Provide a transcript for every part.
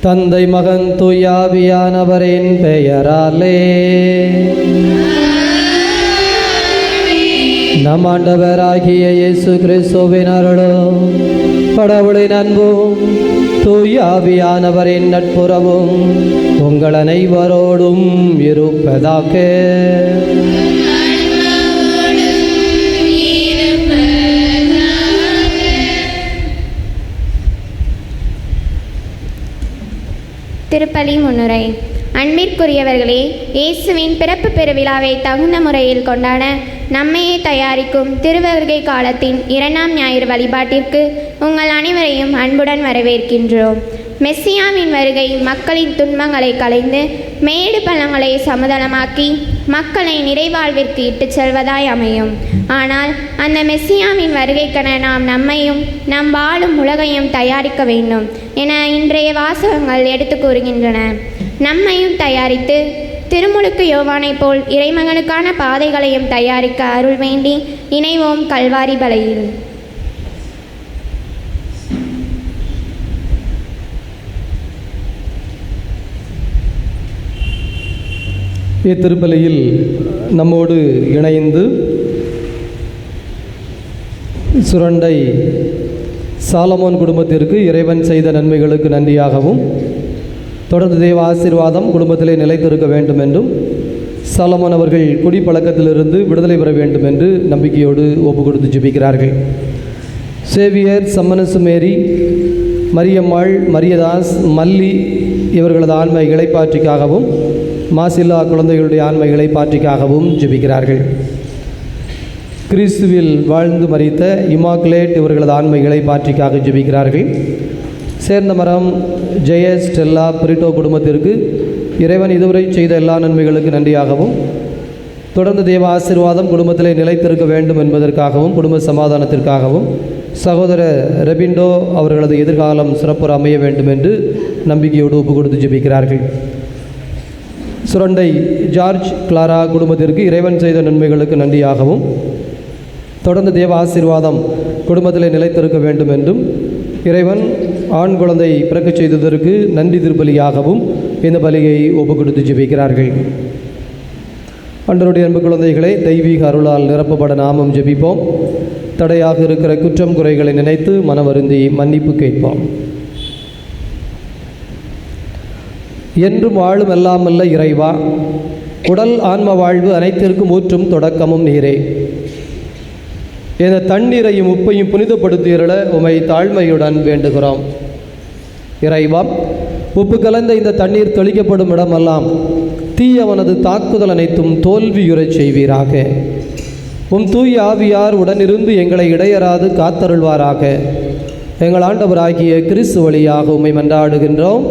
தந்தை மகன் தூயாவியானவரின் பெயராலே. நம் ஆண்டவராகிய இயேசு கிறிஸ்துவின் அருளும் கடவுளின் அன்பும் தூயாவியானவரின் நட்புறவும் உங்கள் அனைவரோடும் இருப்பதாக. திருப்பலி முன்னுரை. அன்பிற்குரியவர்களே, இயேசுவின் பிறப்பு பெருவிழாவை தகுந்த முறையில் கொண்டாட நம்மையே தயாரிக்கும் திருவருகை காலத்தின் 2ஆம் ஞாயிறு வழிபாட்டிற்கு உங்கள் அனைவரையும் அன்புடன் வரவேற்கின்றோம். மெஸ்ஸியாவின் வருகை மக்களின் துன்பங்களை களைந்து மேடு பள்ளங்களை சமதளமாக்கி மக்களை நிறைவாழ்விற்கு இட்டுச் செல்வதாய் அமையும். ஆனால் அந்த மெஸ்ஸியாவின் வருகைக்கென நாம் நம்மையும் நம் வாழும் உலகையும் தயாரிக்க வேண்டும் என இன்றைய வாசகங்கள் எடுத்து கூறுகின்றன. நம்மையும் தயாரித்து திருமுழுக்கு யோவானைப் போல் இறைமகனுக்கான பாதைகளையும் தயாரிக்க அருள் வேண்டி இணைவோம் கல்வாரி பலியில். இத்திருப்பலியில் நம்மோடு இணைந்து சுரண்டை சாலமோன் குடும்பத்திற்கு இறைவன் செய்த நன்மைகளுக்கு நன்றியாகவும் தொடர்ந்து தெய்வ ஆசீர்வாதம் குடும்பத்திலே நிலைத்திருக்க வேண்டும் என்றும் சாலமோன் அவர்கள் குடிப்பழக்கத்திலிருந்து விடுதலை பெற வேண்டும் என்று நம்பிக்கையோடு ஒப்பு கொடுத்து ஜெபிக்கிறார்கள். சேவியர், சம்மனசு மேரி, மரியம்மாள், மரியதாஸ், மல்லி இவர்களது ஆன்ம இளைப்பாற்றிக்காகவும் மாசில்லா குழந்தைகளுடைய ஆன்ம இளைப்பாற்றிக்காகவும் ஜெபிக்கிறார்கள். கிறிஸ்துவில் வாழ்ந்து மரித்த இமாக்குலேட் இவர்களது ஆன்ம இளைப்பாற்றிக்காக ஜெபிக்கிறார்கள். சேர்ந்தமரம், ஜெய, ஸ்டெல்லா, பிரிட்டோ குடும்பத்திற்கு இறைவன் இதுவரை செய்த எல்லா நன்மைகளுக்கு நன்றியாகவும் தொடர்ந்து தேவ ஆசீர்வாதம் குடும்பத்திலே நிலைத்திருக்க வேண்டும் என்பதற்காகவும் குடும்ப சமாதானத்திற்காகவும் சகோதரர் ரெபிண்டோ அவர்களது எதிர்காலம் சிறப்புற அமைய வேண்டும் என்று நம்பிக்கையோடு ஒப்பு கொடுத்து ஜெபிக்கிறார்கள். சுரண்டை ஜார்ஜ் கிளாரா குடும்பத்திற்கு இறைவன் செய்த நன்மைகளுக்கு நன்றியாகவும் தொடர்ந்து தேவ ஆசீர்வாதம் குடும்பத்திலே நிலைத்திருக்க வேண்டும் என்றும் இறைவன் ஆண் குழந்தை பிறக்கச் செய்ததற்கு நன்றி திருப்பலியாகவும் இந்த பலியை ஒப்பு கொடுத்து ஜெபிக்கிறார்கள். ஆண்டவருடைய அன்பு குழந்தைகளை தெய்வீக அருளால் நிரப்பப்பட நாமும் ஜெபிப்போம். தடையாக இருக்கிற குற்றம் குறைகளை நினைத்து மனவருந்தி மன்னிப்பு கேட்போம். என்றும் வாழும் எல்லாம் அல்ல இறைவா, உடல் ஆன்ம வாழ்வு அனைத்திற்கும் ஊற்றும் தொடக்கமும் நீரே. இந்த தண்ணீரையும் உப்பையும் புனிதப்படுத்தியருள உமை தாழ்மையுடன் வேண்டுகிறோம். இறைவா, உப்பு கலந்த இந்த தண்ணீர் தெளிக்கப்படும் இடமெல்லாம் தீயவனது தாக்குதல் அனைத்தும் தோல்வியுறச் செய்வீராக. உம் தூய ஆவியார் உடனிருந்து எங்களை இடையறாது காத்தருள்வாராக. எங்கள் ஆண்டவராகிய கிறிஸ்து வழியாக உம்மை மன்றாடுகின்றோம்.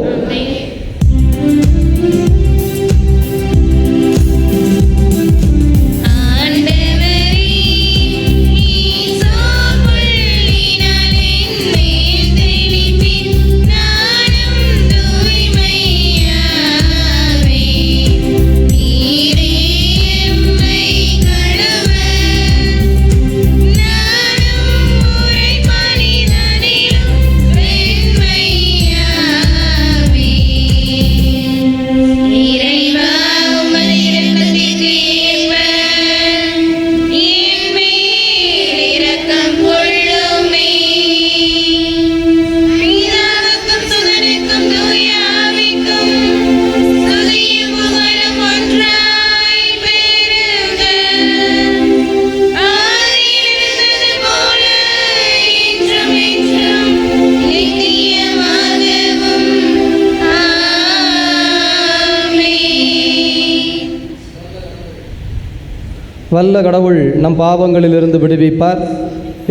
வல்ல கடவுள் நம் பாவங்களிலிருந்து விடுவிப்பார்.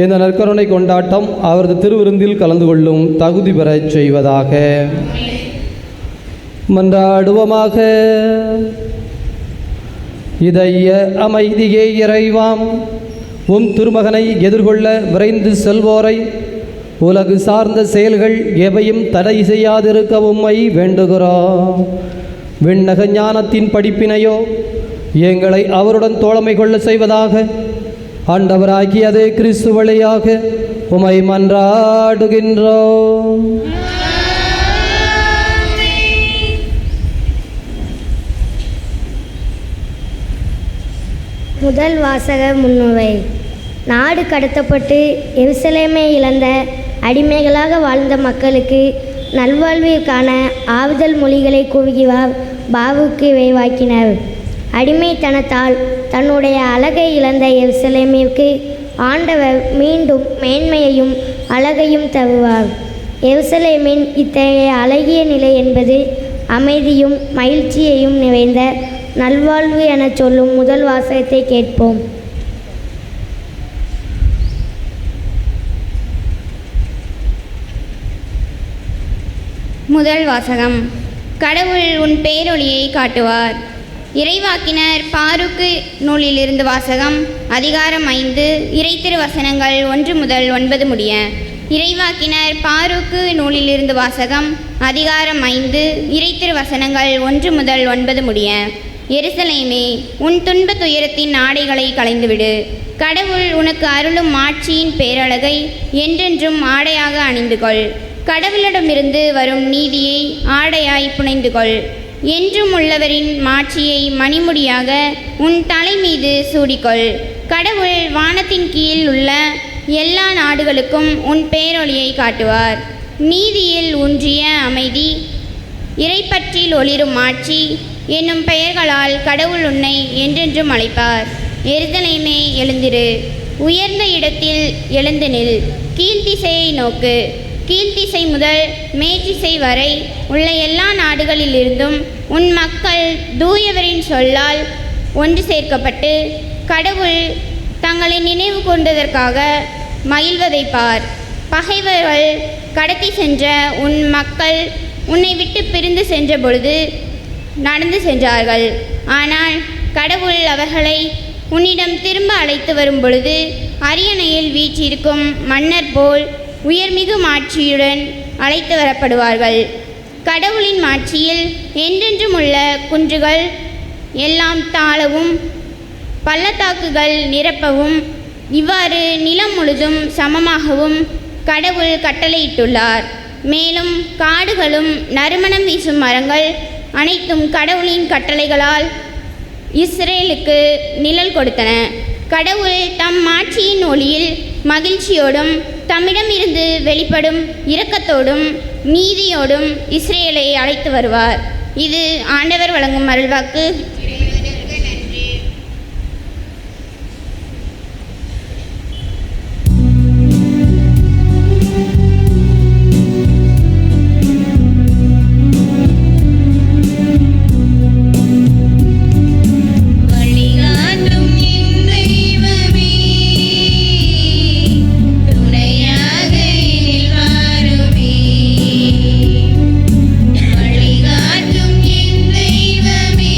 இந்த நற்கருணை கொண்டாட்டம் அவரது திருவிருந்தில் கலந்து கொள்ளும் தகுதி பெறச் செய்வதாக. மன்றாடுவோமாக. இதய அமைதியே இறைவாம், உம் திருமகனை எதிர்கொள்ள விரைந்து செல்வோரை உலகு சார்ந்த செயல்கள் எவையும் தடை செய்யாதிருக்க உம்மை வேண்டுகிறோம். விண்ணக ஞானத்தின் படிப்பினையோ எங்களை அவருடன் தோழமை கொள்ள செய்வதாக ஆண்டவராகிய அதே கிறிஸ்து வழியாக உம்மை மன்றாடுகின்றோம். முதல் வாசக முன்னுரை. நாடு கடத்தப்பட்டு எருசலேமை இழந்த அடிமைகளாக வாழ்ந்த மக்களுக்கு நல்வாழ்விற்கான ஆறுதல் மொழிகளை கூறுகிறார் பாரூக்கு இறைவாக்கினர். அடிமைத்தனத்தால் தன்னுடைய அழகை இழந்த எருசலேமிற்கு ஆண்டவர் மீண்டும் மேன்மையையும் அழகையும் தருவார். எருசலேமின் இத்தகைய அழகிய நிலை என்பது அமைதியும் மகிழ்ச்சியையும் நிறைந்த நல்வாழ்வு என சொல்லும் முதல் வாசகத்தை கேட்போம். முதல் வாசகம். கடவுள் உன் பேரொளியை காட்டுவார். இறைவாக்கினர் பாரூக்கு நூலிலிருந்து வாசகம். அதிகாரம் 5, இறைத்திரு வசனங்கள் 1 முதல் 9 முடிய. இறைவாக்கினர் பாரூக்கு நூலிலிருந்து வாசகம். அதிகாரம் 5, இறைத்திரு வசனங்கள் 1 முதல் 9 முடிய. எருசலேமே, உன் துன்ப துயரத்தின் ஆடைகளை களைந்துவிடு. கடவுள் உனக்கு அருளும் ஆட்சியின் பேரழகை என்றென்றும் ஆடையாக அணிந்து கொள். கடவுளிடமிருந்து வரும் நீதியை ஆடையாய் புனைந்து கொள். என்றும் உள்ளவரின் மாட்சியை மணிமுடியாக உன் தலை மீது சூடிக்கொள். கடவுள் வானத்தின் கீழ் உள்ள எல்லா நாடுகளுக்கும் உன் பேரொளியை காட்டுவார். நீதியில் ஊன்றிய அமைதி, இறைப்பற்றில் ஒளிரும் ஆட்சி என்னும் பெயர்களால் கடவுள் உன்னை என்றென்றும் அழைப்பார். எருசலேமே, எழுந்திரு, உயர்ந்த இடத்தில் எழுந்து நில். கீழ்த்திசையை நோக்கு. கீழ்த்திசை முதல் மேற்றிசை வரை உள்ள எல்லா நாடுகளிலிருந்தும் உன் மக்கள் தூயவரின் சொல்லால் ஒன்று சேர்க்கப்பட்டு கடவுள் தங்களை நினைவு கொண்டதற்காக மகிழ்வதை பார். பகைவர்கள் கடத்தி சென்ற உன் மக்கள் உன்னை விட்டு பிரிந்து சென்ற பொழுது நடந்து சென்றார்கள். ஆனால் கடவுள் அவர்களை உன்னிடம் திரும்ப அழைத்து வரும் பொழுது அரியணையில் வீற்றிருக்கும் மன்னர் போல் உயர்மிகு மாட்சியுடன் அழைத்து வரப்படுவார்கள். கடவுளின் மாட்சியில் என்றென்றும் உள்ள குன்றுகள் எல்லாம் தாழவும் பள்ளத்தாக்குகள் நிரப்பவும் இவ்வாறு நிலம் முழுதும் சமமாகவும் கடவுள் கட்டளையிட்டுள்ளார். மேலும் காடுகளும் நறுமணம் வீசும் மரங்கள் அனைத்தும் கடவுளின் கட்டளைகளால் இஸ்ரேலுக்கு நிழல் கொடுத்தன. கடவுள் தம் மாட்சியின் ஒளியில் மகிழ்ச்சியோடும் தம்மிடமிருந்து வெளிப்படும் இரக்கத்தோடும் நீதியோடும் இஸ்ரேலை அழைத்து வருவார். இது ஆண்டவர் வழங்கும் அருள்வாக்கு. வழிகாட்டும் என் தெய்வமே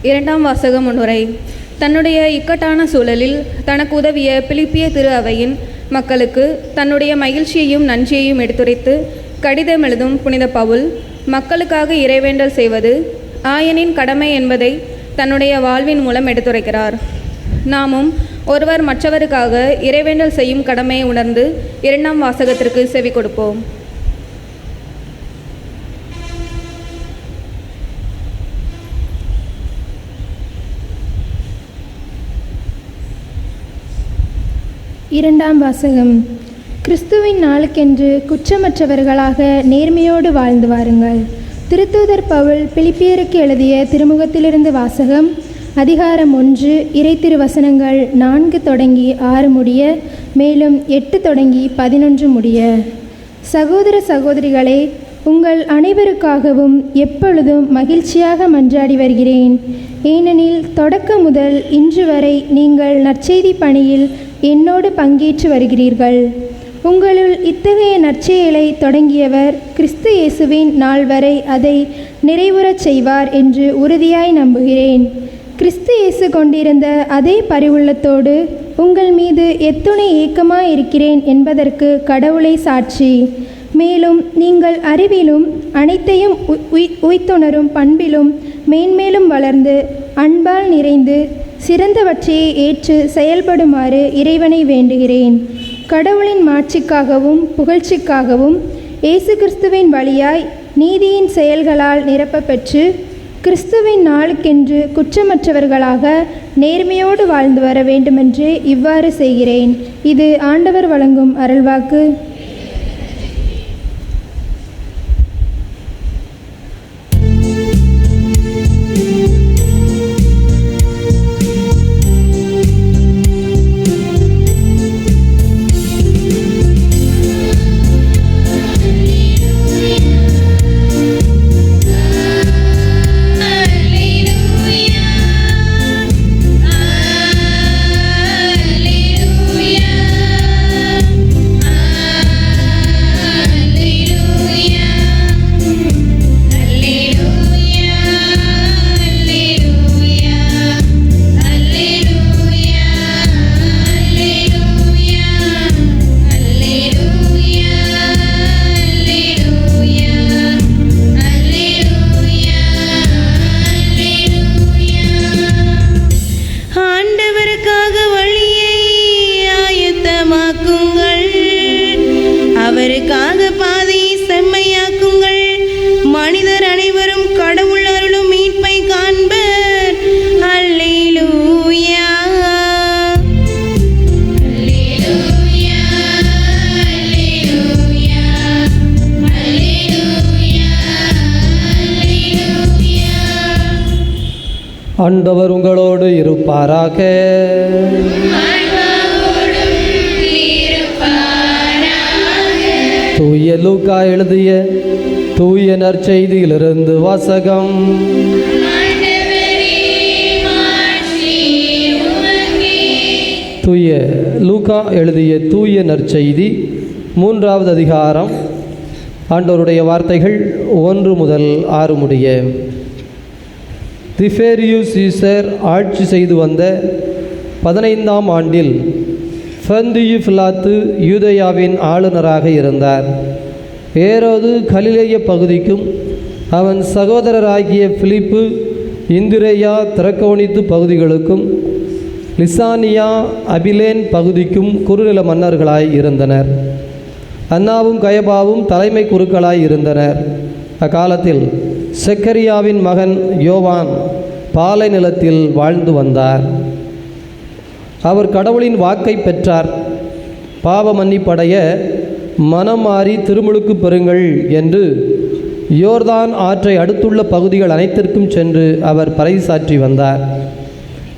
இரண்டாம் வாசக முன்னுரை. தன்னுடைய இக்கட்டான சூழலில் தனக்கு உதவிய பிலிப்பிய திரு அவையின் மக்களுக்கு தன்னுடைய மகிழ்ச்சியையும் நன்றியையும் எடுத்துரைத்து கடிதம் எழுதும் புனித பவுல், மக்களுக்காக இறைவேண்டல் செய்வது ஆயனின் கடமை என்பதை தன்னுடைய வாழ்வின் மூலம் எடுத்துரைக்கிறார். நாமும் ஒருவர் மற்றவருக்காக இறைவேண்டல் செய்யும் கடமையை உணர்ந்து இரண்டாம் வாசகத்திற்கு செவி கொடுப்போம். இரண்டாம் வாசகம். கிறிஸ்துவின் நாளுக்கென்று குற்றமற்றவர்களாக நேர்மையோடு வாழ்ந்து வாருங்கள். திருத்தூதர் பவுல் பிலிப்பியருக்கு எழுதிய திருமுகத்திலிருந்து வாசகம். அதிகாரம் 1, இறை திருவசனங்கள் 4 தொடங்கி 6 முடிய, மேலும் 8 தொடங்கி 11 முடிய. சகோதர சகோதரிகளே, உங்கள் அனைவருக்காகவும் எப்பொழுதும் மகிழ்ச்சியாக மன்றாடி வருகிறேன். ஏனெனில் தொடக்க முதல் இன்று வரை நீங்கள் நற்செய்தி பணியில் என்னோடு பங்கேற்று வருகிறீர்கள். உங்களுள் இத்தகைய நற்செயலை தொடங்கியவர் கிறிஸ்து இயேசுவின் நாள் வரை அதை நிறைவுறச் செய்வார் என்று உறுதியாய் நம்புகிறேன். கிறிஸ்து இயேசு கொண்டிருந்த அதே பரிவுள்ளத்தோடு உங்கள் மீது எத்துணை ஏக்கமாய் இருக்கிறேன் என்பதற்கு கடவுளை சாட்சி. மேலும் நீங்கள் அறிவிலும் அனைத்தையும் உய்த்துணரும் பண்பிலும் மேன்மேலும் வளர்ந்து அன்பால் நிறைந்து சிறந்தவற்றையே ஏற்று செயல்படுமாறு இறைவனை வேண்டுகிறேன். கடவுளின் மாட்சிக்காகவும் புகழ்ச்சிக்காகவும் இயேசு கிறிஸ்துவின் வழியாய் நீதியின் செயல்களால் நிரப்ப பெற்று கிறிஸ்துவின் நாளுக்கென்று குற்றமற்றவர்களாக நேர்மையோடு வாழ்ந்து வர வேண்டுமென்று இவ்வாறு செய்கிறேன். இது ஆண்டவர் வழங்கும் அருள்வாக்கு. அவருக்காக பாதையை செம்மையாக்குங்கள். மனிதர் அனைவரும் கடவுள் அருளும் மீட்பை காண்பர். அல்லேலூயா. ஆண்டவர் உங்களோடு இருப்பாராக. தூய லூக்கா எழுதிய தூய நற்செய்தியிலிருந்து வாசகம். தூய லூக்கா எழுதிய தூய நற்செய்தி 3வது அதிகாரம். ஆண்டவருடைய வார்த்தைகள் 1 முதல் 6 முடிய. திபேரியுஸ் சீசர் ஆட்சி செய்து வந்த 15ஆம் ஆண்டில் பந்தியு பிலாத்து யூதேயாவின் ஆளுநராக இருந்தார். ஏரோது கலிலேய பகுதிக்கும் அவன் சகோதரராகிய பிலிப்பு இந்திரேயா திரக்கோனித்து பகுதிகளுக்கும் லிசானியா அபிலேன் பகுதிக்கும் குறுநில மன்னர்களாய் இருந்தனர். அன்னாவும் கயபாவும் தலைமை குருக்களாய் இருந்தனர். அக்காலத்தில் செக்கரியாவின் மகன் யோவான் பாலை நிலத்தில் வாழ்ந்து வந்தார். அவர் கடவுளின் வாக்கை பெற்றார். பாவ மன்னிப்படைய மனம் மாறி திருமுழுக்கு பெறுங்கள் என்று யோர்தான் ஆற்றை அடுத்துள்ள பகுதிகள் அனைத்திற்கும் சென்று அவர் பறைசாற்றி வந்தார்.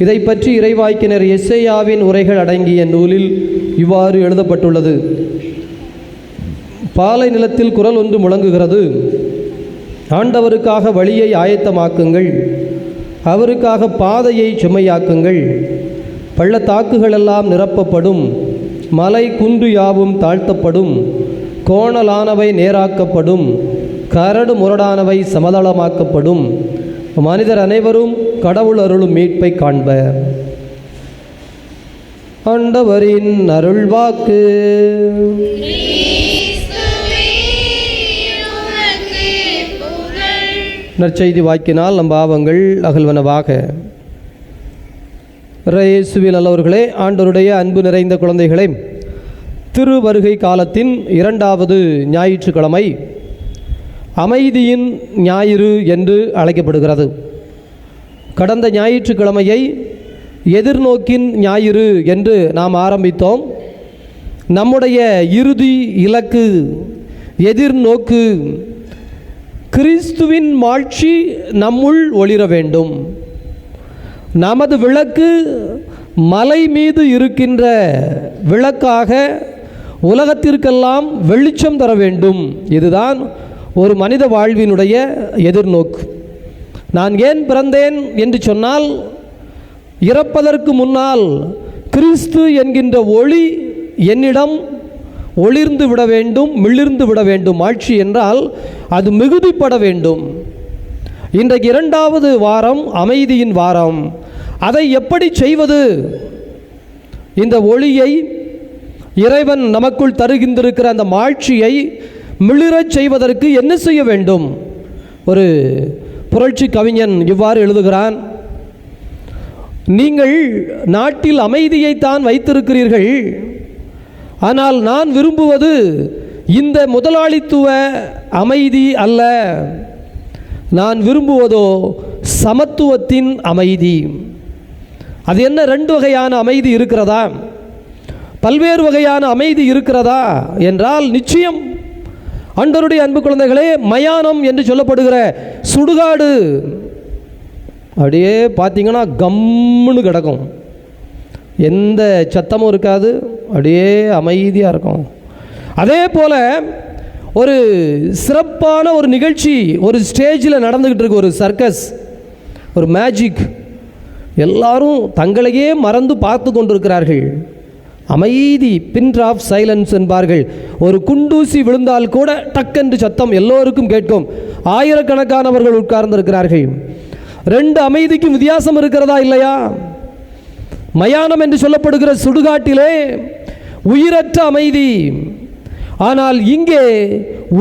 இதை பற்றி இறைவாக்கினர் எசேயாவின் உரைகள் அடங்கிய நூலில் இவ்வாறு எழுதப்பட்டுள்ளது. பாலை நிலத்தில் குரல் ஒன்று முழங்குகிறது, ஆண்டவருக்காக வழியை ஆயத்தமாக்குங்கள், அவருக்காக பாதையை செம்மையாக்குங்கள். பள்ளத்தாக்குகளெல்லாம் நிரப்பப்படும், மலை குன்று யாவும் தாழ்த்தப்படும், கோணலானவை நேராக்கப்படும், கரடு முரடானவை சமதளமாக்கப்படும். மனிதர் அனைவரும் கடவுள் அருளும் மீட்பை காண்பர். ஆண்டவரின் அருள்வாக்கு. நற்செய்தி வாக்கினால் நம் பாவங்கள் அகல்வனவாக. இயேசுவில் நல்லவர்களே, ஆண்டவருடைய அன்பு நிறைந்த குழந்தைகளே, திருவருகை காலத்தின் 2வது ஞாயிற்றுக்கிழமை அமைதியின் ஞாயிறு என்று அழைக்கப்படுகிறது. கடந்த ஞாயிற்றுக்கிழமையை எதிர்நோக்கின் ஞாயிறு என்று நாம் ஆரம்பித்தோம். நம்முடைய இறுதி இலக்கு எதிர்நோக்கு. கிறிஸ்துவின் மாட்சி நம்முள் ஒளிர வேண்டும். நமது விளக்கு மலை மீது இருக்கின்ற விளக்காக உலகத்திற்கெல்லாம் வெளிச்சம் தர வேண்டும். இதுதான் ஒரு மனித வாழ்வினுடைய எதிர்நோக்கு. நான் ஏன் பிறந்தேன் என்று சொன்னால், இறப்பதற்கு முன்னால் கிறிஸ்து என்கின்ற ஒளி என்னிடம் ஒளிர்ந்து விட வேண்டும், மிளிர்ந்து விட வேண்டும். ஆட்சி என்றால் அது மிகுதிப்பட வேண்டும். இன்றைக்கு 2வது வாரம் அமைதியின் வாரம். அதை எப்படி செய்வது? இந்த ஒளியை, இறைவன் நமக்குள் தருகின்றிருக்கிற அந்த மாட்சியை மிளிரச் செய்வதற்கு என்ன செய்ய வேண்டும்? ஒரு புரட்சி கவிஞன் இவ்வாறு எழுதுகிறான்: நீங்கள் நாட்டில் அமைதியைத்தான் வைத்திருக்கிறீர்கள், ஆனால் நான் விரும்புவது இந்த முதலாளித்துவ அமைதி அல்ல. நான் விரும்புவதோ சமத்துவத்தின் அமைதி. அது என்ன? 2 வகையான அமைதி இருக்கிறதா? பல்வேறு வகையான அமைதி இருக்கிறதா என்றால் நிச்சயம். ஆண்டவருடைய அன்பு குழந்தைகளே, மயானம் என்று சொல்லப்படுகிற சுடுகாடு அப்படியே பார்த்தீங்கன்னா கம்முன்னு கிடக்கும். எந்த சத்தமும் இருக்காது, அப்படியே அமைதியாக இருக்கும். அதே போல் ஒரு சிறப்பான ஒரு நிகழ்ச்சி ஒரு ஸ்டேஜில் நடந்துக்கிட்டு இருக்கு, ஒரு சர்க்கஸ், ஒரு மேஜிக். எல்லாரும் தங்களையே மறந்து பார்த்து கொண்டிருக்கிறார்கள். அமைதி, பின் ஆஃப் சைலன்ஸ் என்பார்கள். ஒரு குண்டூசி விழுந்தால் கூட டக்கென்று சத்தம் எல்லோருக்கும் கேட்கும். ஆயிரக்கணக்கானவர்கள் உட்கார்ந்திருக்கிறார்கள். 2 அமைதிக்கும் வித்தியாசம் இருக்கிறதா இல்லையா? மயானம் என்று சொல்லப்படுகிற சுடுகாட்டிலே உயிரற்ற அமைதி, ஆனால் இங்கே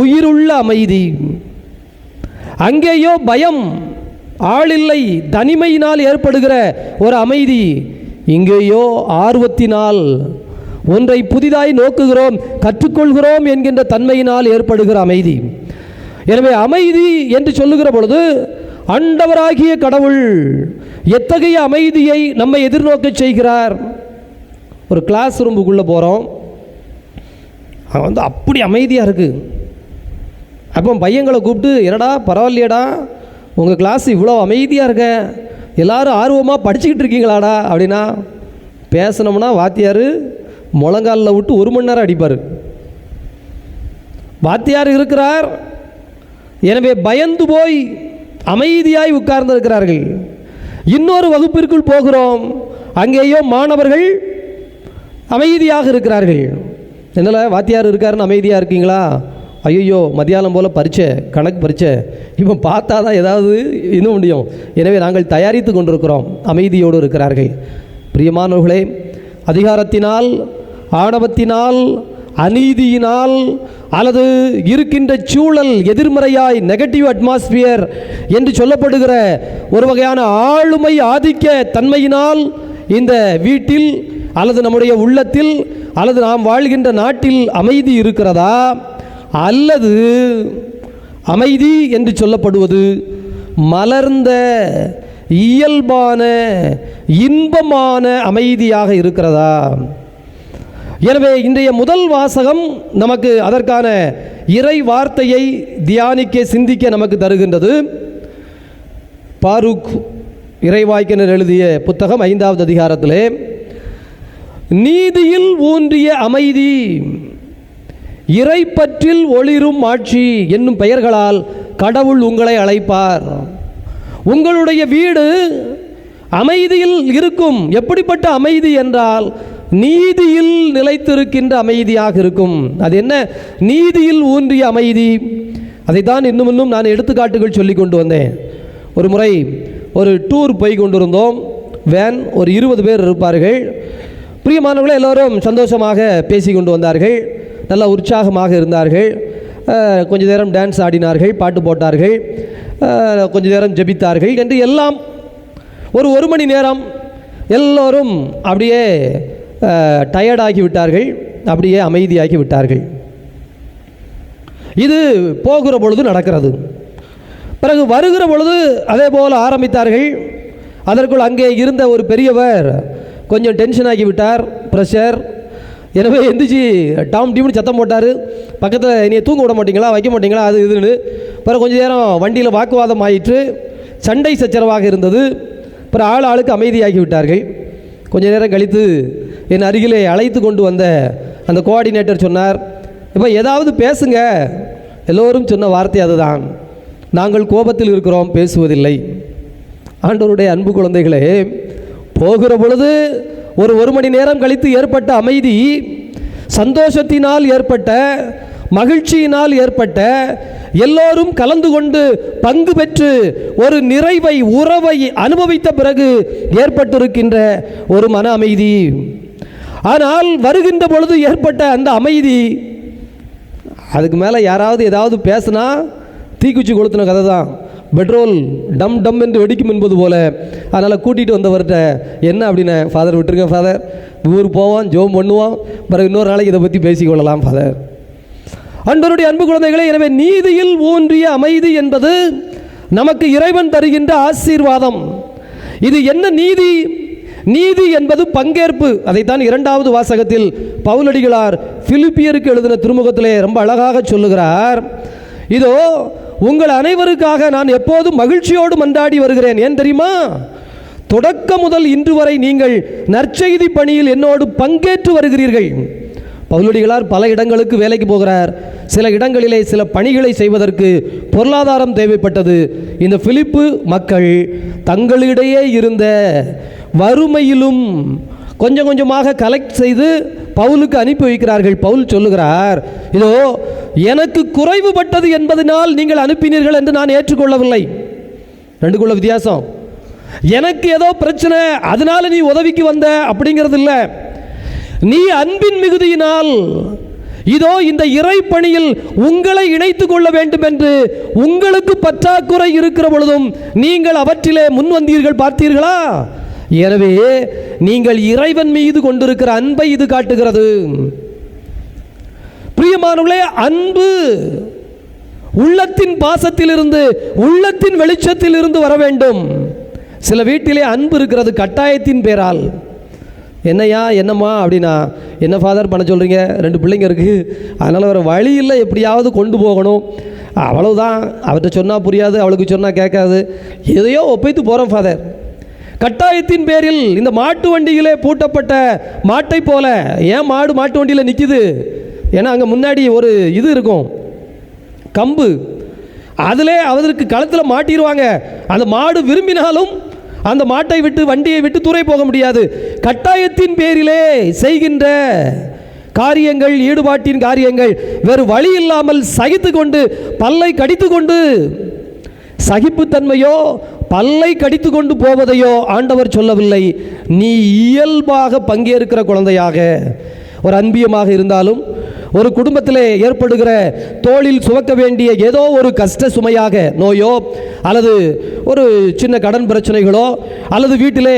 உயிருள்ள அமைதி. அங்கேயோ பயம், ஆளில்லை, தனிமையினால் ஏற்படுகிற ஒரு அமைதி. இங்கேயோ ஆர்வத்தினால், ஒன்றை புதிதாய் நோக்குகிறோம், கற்றுக்கொள்கிறோம் என்கின்ற தன்மையினால் ஏற்படுகிற அமைதி. எனவே அமைதி என்று சொல்லுகிற பொழுது ஆண்டவராகிய கடவுள் எத்தகைய அமைதியை நம்மை எதிர்நோக்க செய்கிறார்? ஒரு கிளாஸ் ரூமுக்குள்ளே போகிறோம், அங்கே அப்படி அமைதியாக இருக்குது. அப்போ பையங்களை கூப்பிட்டு, என்னடா பரவாயில்லையடா, உங்கள் கிளாஸ் இவ்வளோ அமைதியாக இருக்க, எல்லாரும் ஆர்வமாக படிச்சுக்கிட்டு இருக்கீங்களாடா அப்படின்னா, பேசணும்னா வாத்தியார் முழங்காலில் விட்டு 1 மணி நேரம் அடிப்பார். வாத்தியார் இருக்கிறார், எனவே பயந்து போய் அமைதியாய் உட்கார்ந்து இருக்கிறார்கள். இன்னொரு வகுப்பிற்குள் போகிறோம், அங்கேயோ மாணவர்கள் அமைதியாக இருக்கிறார்கள். என்னால் வாத்தியார் இருக்காருன்னு அமைதியாக இருக்கீங்களா? ஐயோ மத்தியானம் போல் பரீட்சை, கணக்கு பரீட்சை, இப்போ பார்த்தா தான் ஏதாவது இன்னும் முடியும். எனவே நாங்கள் தயாரித்து கொண்டிருக்கிறோம். அமைதியோடு இருக்கிறார்கள். பிரியமானவர்களே, அதிகாரத்தினால், ஆணவத்தினால், அநீதியினால் அல்லது இருக்கின்ற சூழல் எதிர்மறையாய் நெகட்டிவ் அட்மாஸ்பியர் என்று சொல்லப்படுகிற ஒரு வகையான ஆளுமை ஆதிக்க தன்மையினால் இந்த வீட்டில் அல்லது நம்முடைய உள்ளத்தில் அல்லது நாம் வாழ்கின்ற நாட்டில் அமைதி இருக்கிறதா? அல்லது அமைதி என்று சொல்லப்படுவது மலர்ந்த இயல்பான இன்பமான அமைதியாக இருக்கிறதா? எனவே இன்றைய முதல் வாசகம் நமக்கு அதற்கான இறை வார்த்தையை தியானிக்க, சிந்திக்க நமக்கு தருகின்றது. பாருக் இறைவாக்கினர் எழுதிய புத்தகம் 5வது அதிகாரத்திலே நீதியில் ஊன்றிய அமைதி, இறைப்பற்றில் ஒளிரும் ஆட்சி என்னும் பெயர்களால் கடவுள் உங்களை அழைப்பார். உங்களுடைய வீடு அமைதியில் இருக்கும். எப்படிப்பட்ட அமைதி என்றால் நீதியில் நிலைத்திருக்கின்ற அமைதியாக இருக்கும். அது என்ன? நீதியில் ஊன்றிய அமைதி. அதைத்தான் இன்னும் நான் எடுத்துக்காட்டுகள் சொல்லி கொண்டு வந்தேன். ஒரு முறை ஒரு டூர் போய் கொண்டிருந்தோம். வேன் ஒரு 20 பேர் இருப்பார்கள். பிரியமானவர்களே, எல்லோரும் சந்தோஷமாக பேசி கொண்டு வந்தார்கள். நல்லா உற்சாகமாக இருந்தார்கள். கொஞ்ச நேரம் டான்ஸ் ஆடினார்கள், பாட்டு போட்டார்கள், கொஞ்ச நேரம் ஜெபித்தார்கள் என்று எல்லாம் ஒரு மணி நேரம் எல்லோரும் அப்படியே டயர்டாகி விட்டார்கள், அப்படியே அமைதியாகி விட்டார்கள். இது போகிற பொழுது நடக்கிறது. பிறகு வருகிற பொழுது அதே போல் ஆரம்பித்தார்கள். அதற்குள் அங்கே இருந்த ஒரு பெரியவர் கொஞ்சம் டென்ஷன் ஆகி விட்டார், ப்ரெஷர். எனவே எந்திரிச்சு டாம் டீம்னு சத்தம் போட்டார். பக்கத்தில் என்னையை தூங்க விட மாட்டீங்களா, வைக்க மாட்டீங்களா, அது இதுன்னு. பிறகு கொஞ்சம் நேரம் வண்டியில் வாக்குவாதம் ஆயிற்று, சண்டை சச்சரவாக இருந்தது. பிறகு ஆளுக்கு அமைதியாகி விட்டார்கள். கொஞ்ச நேரம் கழித்து என் அருகிலே அழைத்து கொண்டு வந்த அந்த கோஆர்டினேட்டர் சொன்னார், இப்போ ஏதாவது பேசுங்க. எல்லோரும் சொன்ன வார்த்தை அதுதான், நாங்கள் கோபத்தில் இருக்கிறோம், பேசுவதில்லை. ஆண்டவருடைய அன்பு குழந்தைகளே, போகிற பொழுது ஒரு மணி நேரம் கழித்து ஏற்பட்ட அமைதி, சந்தோஷத்தினால் ஏற்பட்ட, மகிழ்ச்சியினால் ஏற்பட்ட, எல்லோரும் கலந்து கொண்டு பங்கு பெற்று ஒரு நிறைவை, உறவை அனுபவித்த பிறகு ஏற்பட்டிருக்கின்ற ஒரு மன அமைதி. ஆனால் வருகின்ற பொழுது ஏற்பட்ட அந்த அமைதி, அதுக்கு மேலே யாராவது ஏதாவது பேசினா தீக்குச்சி கொளுத்தின கதை தான். பெட்ரோல் டம் டம் என்று வெடிக்கும் என்பது போல. அதனால் கூட்டிகிட்டு வந்தவர்கிட்ட என்ன அப்படின்னு, ஃபாதர் விட்டுருங்க ஃபாதர், ஊர் போவோம், ஜோம் பண்ணுவோம், பிறகு இன்னொரு நாளைக்கு இதை பற்றி பேசிக்கொள்ளலாம் ஃபாதர். ஆண்டவருடைய அன்பு குழந்தைகளே, எனவே நீதியில் ஊன்றிய அமைதி என்பது நமக்கு இறைவன் தருகின்ற ஆசீர்வாதம். இது என்ன நீதி? நீதி என்பது பங்கேற்பு. அதைத்தான் 2வது வாசகத்தில் பவுலடிகளார் பிலிப்பியருக்கு எழுதின திருமுகத்திலே ரொம்ப அழகாக சொல்லுகிறார். இதோ உங்கள் அனைவருக்காக நான் எப்போதும் மகிழ்ச்சியோடு மன்றாடி வருகிறேன். ஏன் தெரியுமா? தொடக்கம் முதல் இன்று வரை நீங்கள் நற்செய்தி பணியில் என்னோடு பங்கேற்று வருகிறீர்கள். பவுலடிகளார் பல இடங்களுக்கு வேலைக்கு போகிறார். சில இடங்களிலே சில பணிகளை செய்வதற்கு பொருளாதாரம் தேவைப்பட்டது. இந்த பிலிப்பு மக்கள் தங்களிடையே இருந்த வறுமையிலும் கொஞ்சம் கொஞ்சமாக கலெக்ட் செய்து பவுலுக்கு அனுப்பி வைக்கிறார்கள். பவுல் சொல்லுகிறார், இதோ எனக்கு குறைவுபட்டது என்பதனால் நீங்கள் அனுப்பினீர்கள் என்று நான் ஏற்றுக்கொள்ளவில்லை. ரெண்டுக்குள்ள வித்தியாசம். எனக்கு ஏதோ பிரச்சனை அதனால நீ உதவிக்கு வந்த அப்படிங்கிறது இல்லை. நீ அன்பின் மிகுதியினால் இதோ இந்த இறை பணியில் உங்களை இணைத்துக் கொள்ள வேண்டும் என்று உங்களுக்கு பற்றாக்குறை இருக்கிற பொழுதும் நீங்கள் அவற்றிலே முன் வந்தீர்கள், பார்த்தீர்களா? எனவே நீங்கள் இறைவன் மீது கொண்டிருக்கிற அன்பை இது காட்டுகிறது. பிரியமானவர்களே, அன்பு உள்ளத்தின் பாசத்திலிருந்து, உள்ளத்தின் வெளிச்சத்தில் இருந்து வர வேண்டும். சில வீட்டிலே அன்பு இருக்கிறது கட்டாயத்தின் பேரால். என்னையா என்னம்மா அப்படின்னா, என்ன ஃபாதர் பண்ண சொல்கிறீங்க, 2 பிள்ளைங்க இருக்குது, அதனால் வேறு வழி இல்லை, எப்படியாவது கொண்டு போகணும், அவ்வளவுதான். அவர்கிட்ட சொன்னால் புரியாது, அவளுக்கு சொன்னால் கேட்காது, எதையோ ஒப்பைத்து போகிறோம் ஃபாதர். கட்டாயத்தின் பேரில் இந்த மாட்டு வண்டியிலே பூட்டப்பட்ட மாட்டை போல. ஏன் மாட்டு வண்டியில் நிற்கிது? ஏன்னா அங்கே முன்னாடி ஒரு இது இருக்கும், கம்பு, அதிலே அதற்கு களத்தில் மாட்டிடுவாங்க. அந்த மாடு விரும்பினாலும் அந்த மாட்டை விட்டு, வண்டியை விட்டு தூர போக முடியாது. கட்டாயத்தின் பேரிலே செய்கின்ற காரியங்கள், ஈடுபாட்டின் காரியங்கள், வேறு வழி இல்லாமல் சகித்து கொண்டு, பல்லை கடித்து கொண்டு, சகிப்புத்தன்மையோ பல்லை கடித்து கொண்டு போவதையோ ஆண்டவர் சொல்லவில்லை. நீ இயல்பாக பங்கேற்கிற குழந்தையாக, ஒரு அன்பியமாக இருந்தாலும், ஒரு குடும்பத்திலே ஏற்படுகிற தோளில் சுமக்க வேண்டிய ஏதோ ஒரு கஷ்ட சுமையாக, நோயோ அல்லது ஒரு சின்ன கடன் பிரச்சனைகளோ அல்லது வீட்டிலே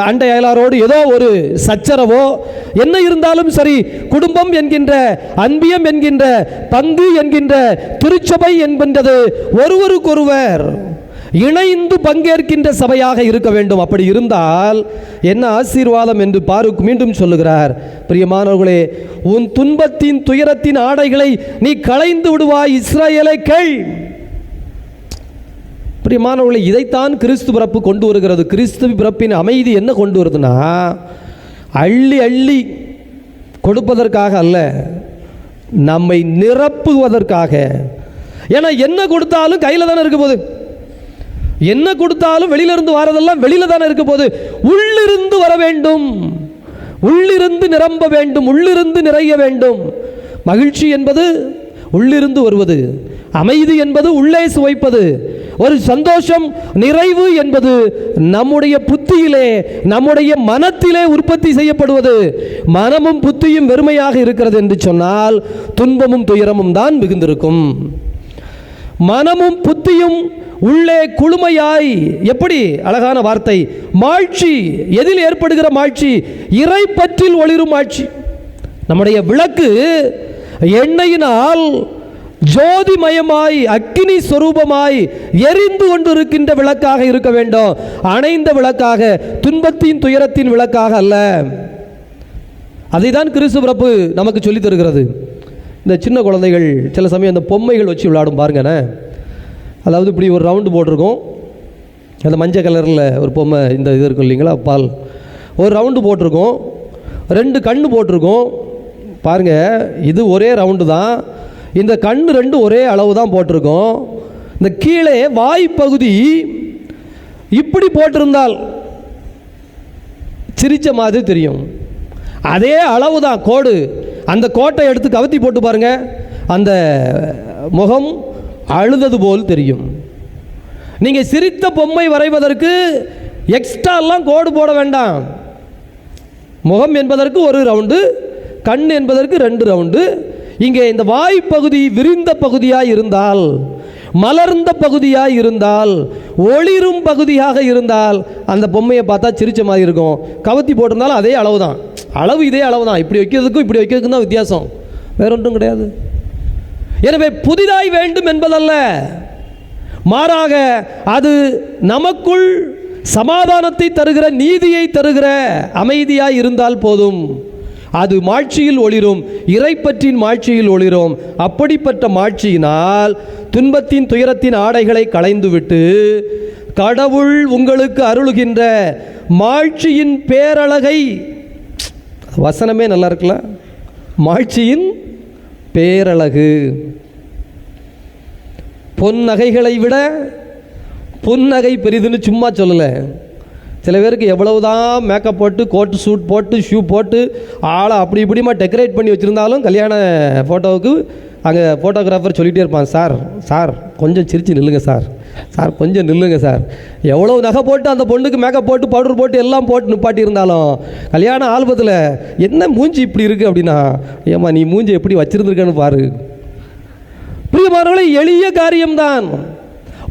அண்டை அயலாரோடு ஏதோ ஒரு சச்சரவோ என்ன இருந்தாலும் சரி, குடும்பம் என்கின்ற, அன்பியம் என்கின்ற, பங்கு என்கின்ற திருச்சபை என்கின்றது ஒருவருக்கொருவர் இணைந்து பங்கேற்கின்ற சபையாக இருக்க வேண்டும். அப்படி இருந்தால் என்ன ஆசீர்வாதம் என்று பாருக் மீண்டும் சொல்லுகிறார். பிரியமானவர்களே, உன் துன்பத்தின் துயரத்தின் ஆடைகளை நீ களைந்து விடுவாய், இஸ்ரவேலே கேள். பிரியமானவர்களே, இதைத்தான் கிறிஸ்து பிறப்பு கொண்டு வருகிறது. கிறிஸ்து பிறப்பின் அமைதி என்ன கொண்டு வருதுன்னா, அள்ளி அள்ளி கொடுப்பதற்காக அல்ல, நம்மை நிரப்புவதற்காக. ஏன்னா என்ன கொடுத்தாலும் கையில் தானே இருக்க போகுது, என்ன கொடுத்தாலும் வெளியிலிருந்து வரதெல்லாம் வெளியில தானே இருக்க போது. உள்ளிருந்து வர வேண்டும், உள்ளிருந்து நிரம்ப வேண்டும், உள்ளிருந்து நிறைய வேண்டும். மகிழ்ச்சி என்பது உள்ளிருந்து வருவது, அமைதி என்பது உள்ளே சுவைப்பது, ஒரு சந்தோஷம், நிறைவு என்பது நம்முடைய புத்தியிலே, நம்முடைய மனத்திலே உற்பத்தி செய்யப்படுவது. மனமும் புத்தியும் வெறுமையாக இருக்கிறது என்று சொன்னால் துன்பமும் துயரமும் தான் மிகுந்திருக்கும். மனமும் புத்தியும் உள்ளே குளுமையாய், எப்படி அழகான வார்த்தை, மாட்சி. எதில் ஏற்படுகிற மாட்சி? இறை பற்றில் ஒளிரும் மாட்சி. நம்முடைய விளக்கு எண்ணெயினால் ஜோதிமயமாய் அக்கினி சொரூபமாய் எரிந்து கொண்டிருக்கின்ற விளக்காக இருக்க வேண்டும். அணைந்த விளக்காக, துன்பத்தின் துயரத்தின் விளக்காக அல்ல. அதை தான் கிறிஸ்து பிறப்பு நமக்கு சொல்லித் தருகிறது. இந்த சின்ன குழந்தைகள் சில சமயம் இந்த பொம்மைகள் வச்சு விளையாடும் பாருங்கண்ணே. அதாவது இப்படி ஒரு ரவுண்டு போட்டிருக்கோம், அந்த மஞ்சள் கலரில் ஒரு பொம்மை, இந்த இது இருக்கும் இல்லைங்களா, பால், ஒரு ரவுண்டு போட்டிருக்கோம், 2 கண்ணு போட்டிருக்கோம் பாருங்கள். இது ஒரே ரவுண்டு தான், இந்த கண்ணு 2 ஒரே அளவு தான் போட்டிருக்கோம். இந்த கீழே வாய் பகுதி இப்படி போட்டிருந்தால் சிரிச்ச மாதிரி தெரியும். அதே அளவு தான் கோடு. அந்த கோட்டை எடுத்து கவத்தி போட்டு பாருங்க, அந்த முகம் அழுதது போல் தெரியும். நீங்கள் சிரித்த பொம்மை வரைவதற்கு எக்ஸ்ட்ராலாம் கோடு போட வேண்டாம். முகம் என்பதற்கு ஒரு ரவுண்டு, கண் என்பதற்கு 2 ரவுண்டு. இங்கே இந்த வாய் பகுதி விரிந்த பகுதியாக இருந்தால், மலர்ந்த பகுதியாக இருந்தால், ஒளிரும் பகுதியாக இருந்தால் அந்த பொம்மையை பார்த்தா சிரிச்ச மாதிரி இருக்கும். கவத்தி போட்டிருந்தாலும் அதே அளவு தான், அளவு இதே அளவு தான். இப்படி வைக்கிறதுக்கும் இப்படி வைக்கிறதுக்கும் தான் வித்தியாசம், வேற ஒன்றும் கிடையாது. எனவே புதிதாய் வேண்டும் என்பதல்ல, மாறாக அது நமக்குள் சமாதானத்தை தருகிற, நீதியை தருகிற அமைதியாய் இருந்தால் போதும். அது மாட்சியில் ஒளிரும், இறைப்பற்றின் மாட்சியில் ஒளிரும். அப்படிப்பட்ட மாட்சியினால் துன்பத்தின் துயரத்தின் ஆடைகளை களைந்துவிட்டு கடவுள் உங்களுக்கு அருளுகின்ற மாட்சியின் பேரழகை, வசனமே நல்லா இருக்குல்ல, மாட்சியின் பேரழகு. பொன்னகைகளை விட புன்னகை பெரிதுன்னு சும்மா சொல்லலை. சில பேருக்கு எவ்வளவுதான் மேக்கப் போட்டு, கோட்டு சூட் போட்டு, ஷூ போட்டு, ஆளை அப்படி இப்படிமா டெக்கரேட் பண்ணி வச்சுருந்தாலும் கல்யாண ஃபோட்டோவுக்கு அங்கே ஃபோட்டோகிராஃபர் சொல்லிகிட்டே இருப்பான், சார் சார் கொஞ்சம் சிரித்து நில்லுங்க சார், சார் கொஞ்சம் நில்லுங்க சார். எவ்வளோ நகை போட்டு அந்த பொண்ணுக்கு மேக்கப் போட்டு, பவுடர் போட்டு, எல்லாம் போட்டு நிப்பாட்டி இருந்தாலும் கல்யாண ஆல்பத்தில் என்ன மூஞ்சி இப்படி இருக்குது அப்படின்னா, ஏம்மா நீ மூஞ்சி எப்படி வச்சுருந்துருக்கன்னு பாரு. பிரியமானவர்களே, எளிய காரியம்தான்.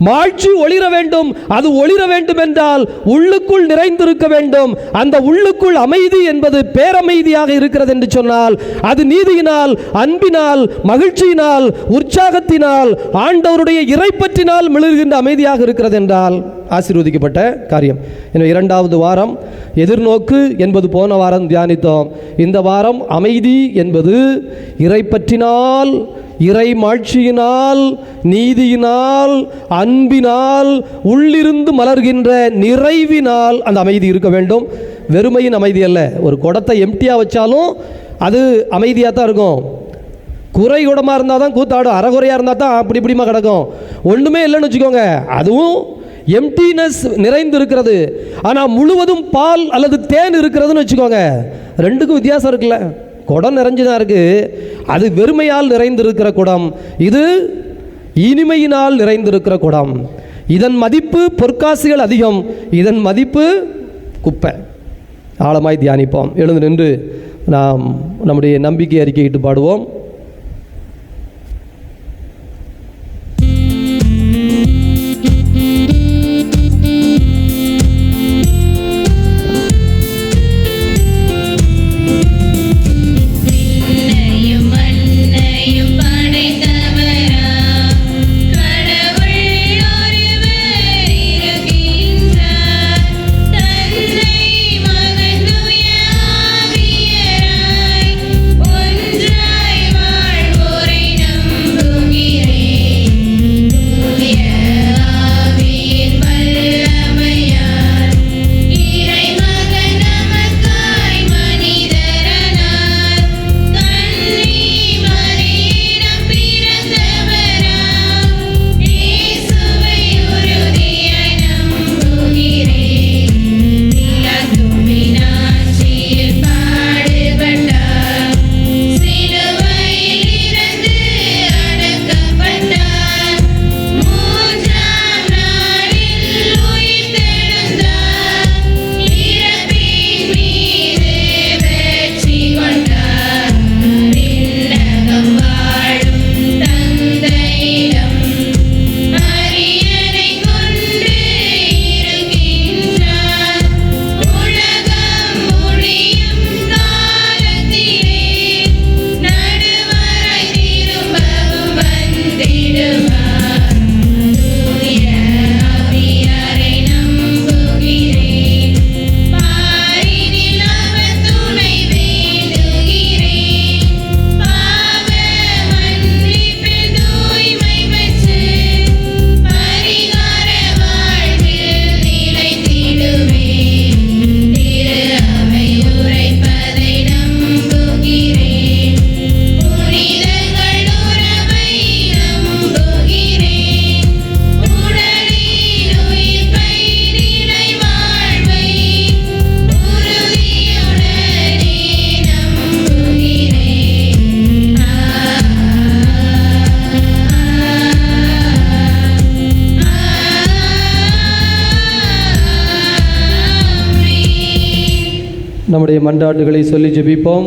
மாட்சி ஒளிர வேண்டும். அது ஒளிர வேண்டும் என்றால் உள்ளுக்குள் நிறைந்திருக்க வேண்டும். அந்த உள்ளுக்குள் அமைதி என்பது பேரமைதியாக இருக்கிறது என்று சொன்னால் அது நீதியினால், அன்பினால், மகிழ்ச்சியினால், உற்சாகத்தினால், ஆண்டவருடைய இறைப்பற்றினால் மிளர்கின்ற அமைதியாக இருக்கிறது என்றால் ஆசீர்வதிக்கப்பட்ட காரியம். எனவே 2வது வாரம் எதிர்நோக்கு என்பது போன வாரம் தியானித்தோம். இந்த வாரம் அமைதி என்பது இறைப்பற்றினால், இறை மாட்சியினால், நீதியினால், அன்பினால், உள்ளிருந்து மலர்கின்ற நிறைவினால் அந்த அமைதி இருக்க வேண்டும். வெறுமையின் அமைதி அல்ல. ஒரு குடத்தை எம்டியாக வச்சாலும் அது அமைதியாக தான் இருக்கும். குறை குடமாக இருந்தால் தான் கூத்தாடும், அறகுறையாக இருந்தால் தான் அப்படி இப்படிமா கிடக்கும். ஒன்றுமே இல்லைன்னு வச்சுக்கோங்க, அதுவும் எம்டினஸ் நிறைந்து இருக்கிறது. ஆனால் முழுவதும் பால் அல்லது தேன் இருக்கிறதுன்னு வச்சுக்கோங்க, 2க்கும் வித்தியாசம் இருக்குல்ல. குடம் நிறைஞ்சுதான் இருக்கு, அது வெறுமையால் நிறைந்திருக்கிற குடம், இது இனிமையினால் நிறைந்திருக்கிற குடம். இதன் மதிப்பு பொற்காசுகள் அதிகம், இதன் மதிப்பு குப்பை. ஆழமாய் தியானிப்போம். எழுந்து நின்று நாம் நம்முடைய நம்பிக்கை அறிக்கையிட்டு பாடுவோம். ஒன்றாய் நம்முடைய மன்றாட்டுகளை சொல்லி ஜெபிப்போம்.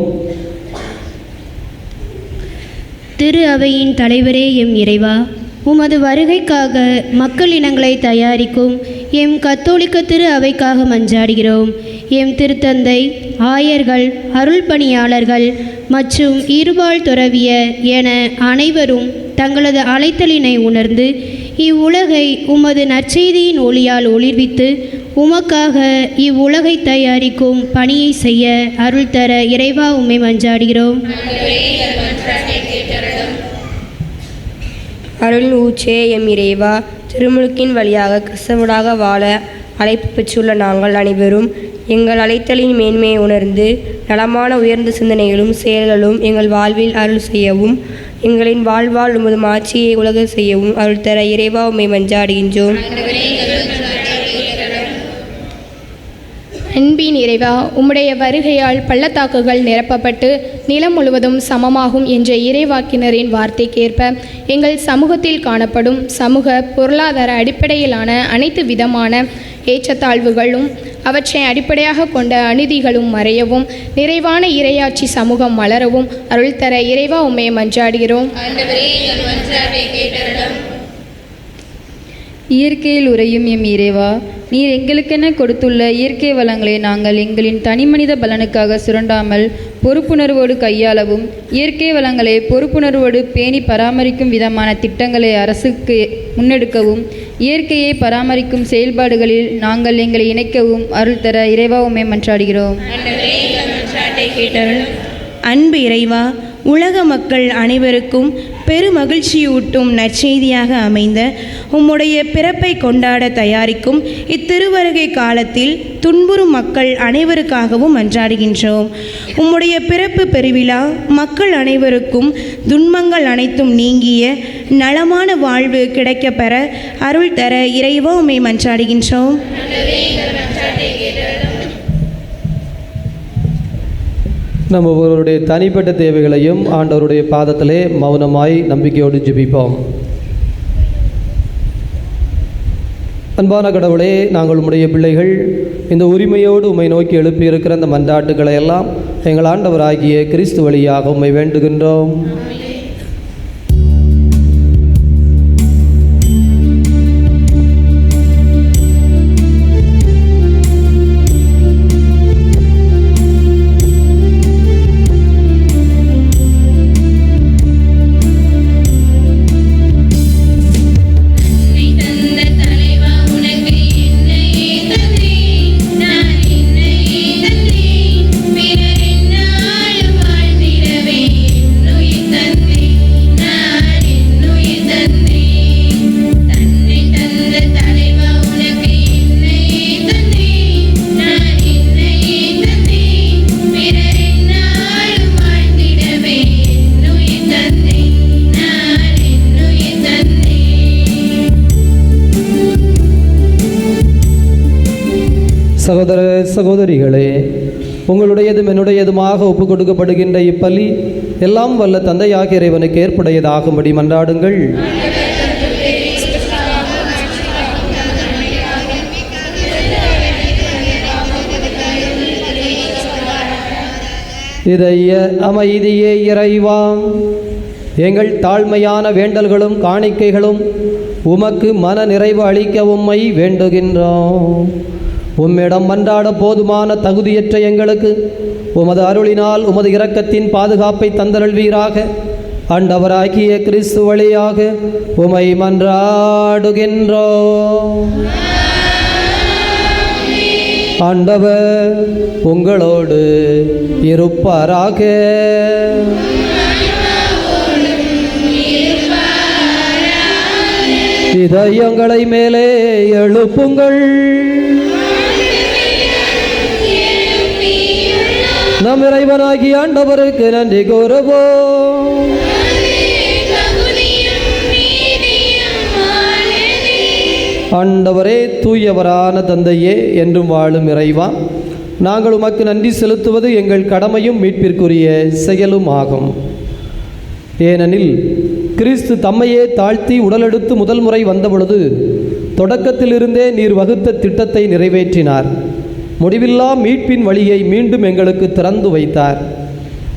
திரு அவையின் தலைவரே எம் இறைவா, உமது வருகைக்காக மக்கள் இனங்களை தயாரிக்கும் எம் கத்தோலிக்க திரு அவைக்காக மன்றாடுகிறோம். எம் திருத்தந்தை, ஆயர்கள், அருள் பணியாளர்கள் மற்றும் இருபால் துறவியர் என அனைவரும் தங்களது அழைத்தலினை உணர்ந்து இவ்வுலகை உமது நற்செய்தியின் ஒளியால் ஒளிர்வித்து உமக்காக இவ்வுலகை தயாரிக்கும் பணியை செய்ய அருள் தர இறைவா உம்மை மன்றாடுகிறோம். அருள் ஊற்றே எம் இறைவா, திருமுழுக்கின் வழியாக கிறிஸ்தவராக வாழ அழைப்பு பெற்றுள்ள நாங்கள் அனைவரும் எங்கள் அழைத்தலின் மேன்மையை உணர்ந்து நலமான உயர்ந்த சிந்தனைகளும் செயல்களும் எங்கள் வாழ்வில் அருள் செய்யவும், எங்களின் வாழ்வால் உமது மாட்சியை உலக செய்யவும் அருள் தர இறைவா உம்மை மன்றாடுகின்றோம். அன்பின் இறைவா, உம்முடைய வருகையால் பள்ளத்தாக்குகள் நிரப்பப்பட்டு நிலம் முழுவதும் சமமாகும் என்ற இறைவாக்கினரின் வார்த்தைக்கேற்ப எங்கள் சமூகத்தில் காணப்படும் சமூக பொருளாதார அடிப்படையிலான அனைத்து விதமான ஏற்றத்தாழ்வுகளும் அவற்றை அடிப்படையாக கொண்ட அநீதிகளும் மறையவும், நிறைவான இறையாட்சி சமூகம் மலரவும் அருள் தர இறைவா உம்மை மன்றாடுகிறோம். இயற்கையில் உறையும் எம் இறைவா, நீர் எங்களுக்கென கொடுத்துள்ள இயற்கை வளங்களை நாங்கள் எங்களின் தனிமனித பலனுக்காக சுரண்டாமல் பொறுப்புணர்வோடு கையாளவும், இயற்கை வளங்களை பொறுப்புணர்வோடு பேணி பராமரிக்கும் விதமான திட்டங்களை அரசுக்கு முன்னெடுக்கவும், இயற்கையை பராமரிக்கும் செயல்பாடுகளில் நாங்கள் எங்களை இணைக்கவும் அருள் தர இறைவா உம்மை மன்றாடுகிறோம். அன்பு இறைவா, உலக மக்கள் அனைவருக்கும் பெருமகிழ்ச்சியூட்டும் நற்செய்தியாக அமைந்த உம்முடைய பிறப்பை கொண்டாட தயாரிக்கும் இத்திருவருகை காலத்தில் துன்புறும் மக்கள் அனைவருக்காகவும் மன்றாடுகின்றோம். உம்முடைய பிறப்பு பெருவிழா மக்கள் அனைவருக்கும் துன்பங்கள் அனைத்தும் நீங்கிய நலமான வாழ்வு கிடைக்கப்பெற அருள் தர இறைவா உம்மை மன்றாடுகின்றோம். நம்ம ஒவ்வொருடைய தனிப்பட்ட தேவைகளையும் ஆண்டவருடைய பாதத்திலே மௌனமாய் நம்பிக்கையோடு ஜெபிப்போம். அன்பான கடவுளே, நாங்கள் உம்முடைய பிள்ளைகள் இந்த உரிமையோடு உம்மை நோக்கி எழுப்பியிருக்கிற அந்த மன்றாட்டுக்களை எல்லாம் எங்கள் ஆண்டவராகிய கிறிஸ்து வழியாக உம்மை வேண்டுகின்றோம். சகோதர சகோதரிகளே, உங்களுடையதும் என்னுடையதுமாக ஒப்புக் கொடுக்கப்படுகின்ற இப்பலி எல்லாம் வல்ல தந்தையாகிய இறைவனுக்கு ஏற்புடையதாகும்படி மன்றாடுங்கள். இதய அமைதியே இறைவா, எங்கள் தாழ்மையான வேண்டல்களும் காணிக்கைகளும் உமக்கு மன நிறைவு அளிக்க உம்மை வேண்டுகின்றோம். உம்மிடம் மன்றாட போதுமான தகுதியற்ற எங்களுக்கு உமது அருளினால் உமது இரக்கத்தின் பாதுகாப்பை தந்தருள்வீராக. ஆண்டவராகிய கிறிஸ்து வழியாக உம்மை மன்றாடுகின்றோம். ஆண்டவர் உங்களோடு இருப்பாராக. இதயங்களை மேலே எழுப்புங்கள். நம் இறைவனாகிய ஆண்டவருக்கு நன்றி கூறுவோம். ஆண்டவரே, தூயவரான தந்தையே, என்றும் வாழும் இறைவா, நாங்கள் உமக்கு நன்றி செலுத்துவது எங்கள் கடமையும் மீட்பிற்குரிய செயலும் ஆகும். ஏனெனில் கிறிஸ்து தம்மையே தாழ்த்தி உடலெடுத்து முதல் முறை வந்தபொழுது தொடக்கத்திலிருந்தே நீர் வகுத்த திட்டத்தை நிறைவேற்றினார். முடிவில்லா மீட்பின் வழியை மீண்டும் எங்களுக்கு திறந்து வைத்தார்.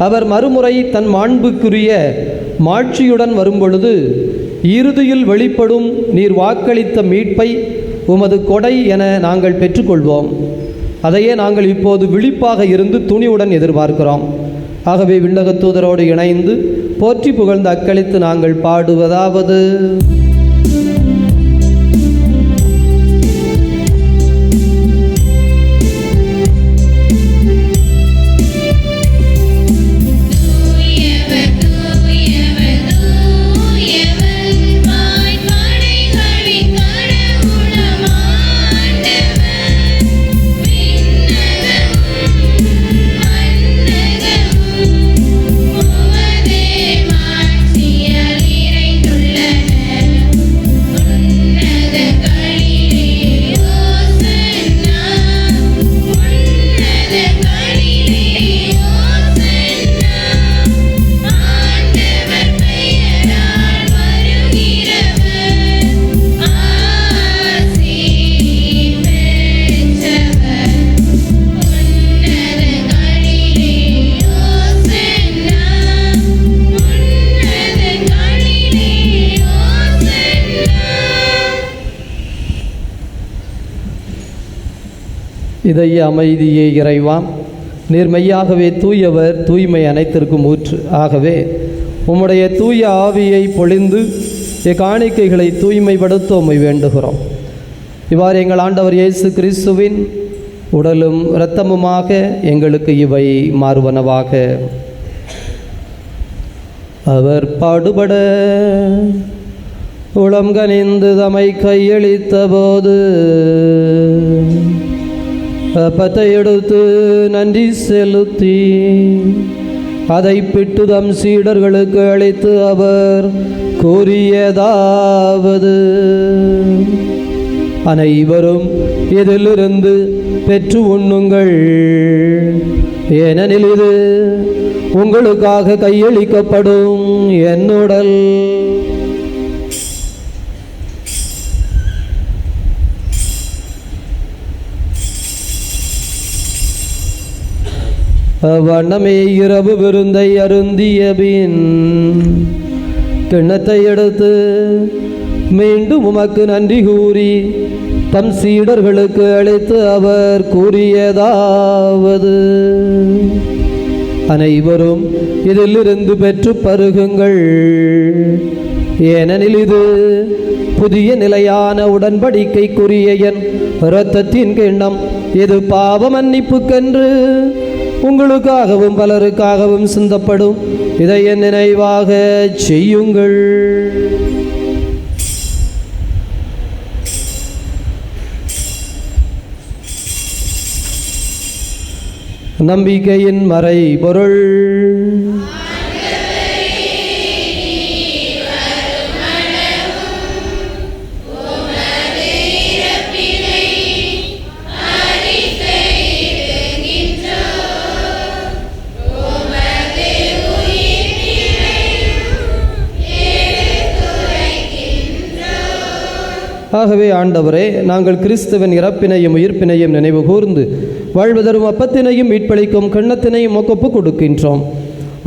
அவர் மறுமுறை தன் மாண்புக்குரிய மாட்சியுடன் வரும்பொழுது இறுதியில் வெளிப்படும் நீர் வாக்களித்த மீட்பை உமது கொடை என நாங்கள் பெற்றுக்கொள்வோம். அதையே நாங்கள் இப்போது விழிப்பாக இருந்து துணிவுடன் எதிர்பார்க்கிறோம். ஆகவே விண்ணக தூதரோடு இணைந்து போற்றி புகழ்ந்து அக்களித்து நாங்கள் பாடுவதாவது: இதய அமைதியே இறைவா, நீர் மெய்யாகவே தூயவர், தூய்மை அனைத்திற்கும் ஊற்று. ஆகவே உம்முடைய தூய ஆவியை பொழிந்து காணிக்கைகளை தூய்மைப்படுத்த உம்மை வேண்டுகிறோம். இவ்வாறு எங்கள் ஆண்டவர் இயேசு கிறிஸ்துவின் உடலும் இரத்தமுமாக எங்களுக்கு இவை மாறுவனவாக. அவர் பாடுபட உளம் கனிந்து தம்மை கையளித்த போது அப்பத்தை எடுத்து நன்றி செலுத்தி அதை பிட்டு தம் சீடர்களுக்கு அளித்து அவர் கூறியதாவது: அனைவரும் இதிலிருந்து பெற்று உண்ணுங்கள், ஏனெனில் இது உங்களுக்காக கையளிக்கப்படும் என் உடல். அவ்வண்ணமே இரவு விருந்தை அருந்திய பின் கிண்ணத்தை எடுத்து மீண்டும் உமக்கு நன்றி கூறி தம் சீடர்களுக்கு அளித்து அவர் கூறியதாவது: அனைவரும் இதிலிருந்து பெற்று பருகுங்கள், ஏனெனில் இது புதிய நிலையான உடன்படிக்கைக்குரிய என் இரத்தத்தின் கிண்ணம். இது பாவ மன்னிப்புக்கென்று உங்களுக்காகவும் பலருக்காகவும் சிந்தப்படும். இதை என் நினைவாக செய்யுங்கள். நம்பிக்கையின் மறை பொருள். ஆகவே ஆண்டவரே, நாங்கள் கிறிஸ்துவின் இறப்பினையும் உயிர்ப்பினையும் நினைவு கூர்ந்து வாழ்வதரும் அப்பத்தினையும் மீட்பளிக்கும் கிண்ணத்தினையும் ஒப்பு கொடுக்கின்றோம்.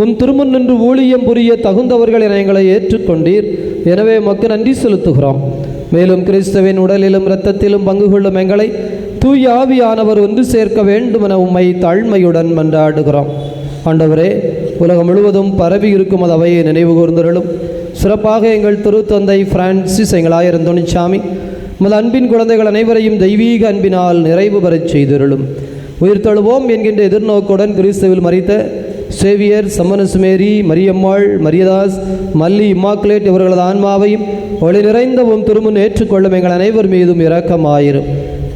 உன் திருமுன் நின்று ஊழியம் புரிய தகுந்தவர்கள் என எங்களை ஏற்றுக்கொண்டீர். எனவே உமக்கு நன்றி செலுத்துகிறோம். மேலும் கிறிஸ்துவின் உடலிலும் இரத்தத்திலும் பங்கு கொள்ளும் எங்களை தூய ஆவியானவர் ஒன்று சேர்க்க வேண்டும் என உம்மை தாழ்மையுடன் மன்றாடுகிறோம். ஆண்டவரே, உலகம் முழுவதும் பரவி இருக்கும் அது அவையை நினைவு கூர்ந்தருளும். சிறப்பாக எங்கள் திருத்தந்தை பிரான்சிஸ் எங்கள் ஆயர் தொனிச்சாமி உமது அன்பின் குழந்தைகள் அனைவரையும் தெய்வீக அன்பினால் நிறைவு பெறச் செய்தருளும். உயிர்த்தெழுவோம் என்கின்ற எதிர்நோக்குடன் கிறிஸ்துவில் மரித்த சேவியர், சம்மனசுமேரி, மரியம்மாள், மரியதாஸ், மல்லி, இம்மாக்குலேட் இவர்களது ஆன்மாவையும் ஒளி நிறைந்த உம் திருமுன் ஏற்றுக்கொள்ளும் எங்கள் அனைவர் மீதும் இரக்கமாயிரும்.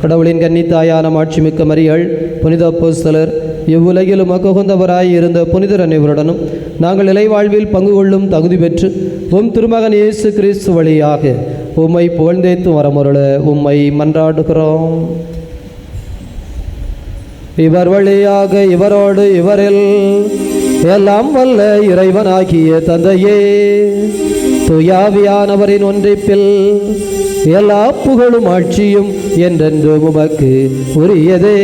கடவுளின் கன்னித்தாயான மாட்சிமிக்க மரியாள், புனித அப்போஸ்தலர், இவ்வுலகிலும் அக்குகந்தவராய் இருந்த புனிதர் அனைவருடனும் நாங்கள் இலைவாழ்வில் பங்கு கொள்ளும் தகுதி பெற்று உம் திருமகன் இயேசு கிறிஸ்து வழியாக உம்மை புகழ்ந்தேத்து வரமுருள உம்மை மன்றாடுகிறோம். இவர் வழியாக இவரோடு இவரில் எல்லாம் வல்ல இறைவனாகிய தந்தையே, தூயாவியானவரின் ஒன்றிப்பில் எல்லா புகழும் ஆட்சியும் என்றென்றும் உமக்கு உரியதே.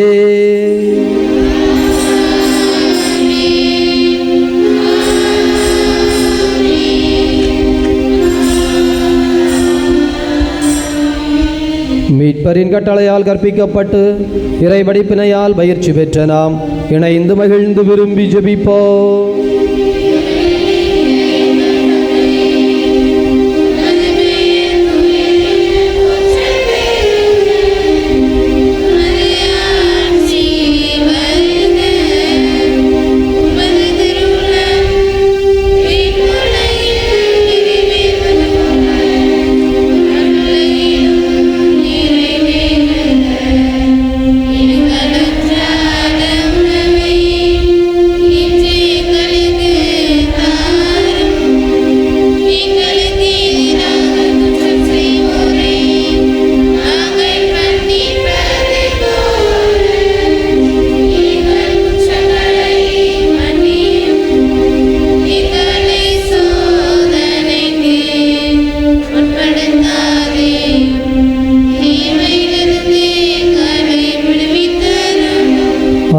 மீட்பரின் கட்டளையால் கற்பிக்கப்பட்டு இறைவடிப்பினையால் பயிற்சி பெற்ற நாம் இணைந்து மகிழ்ந்து விரும்பி ஜெபிப்போம்.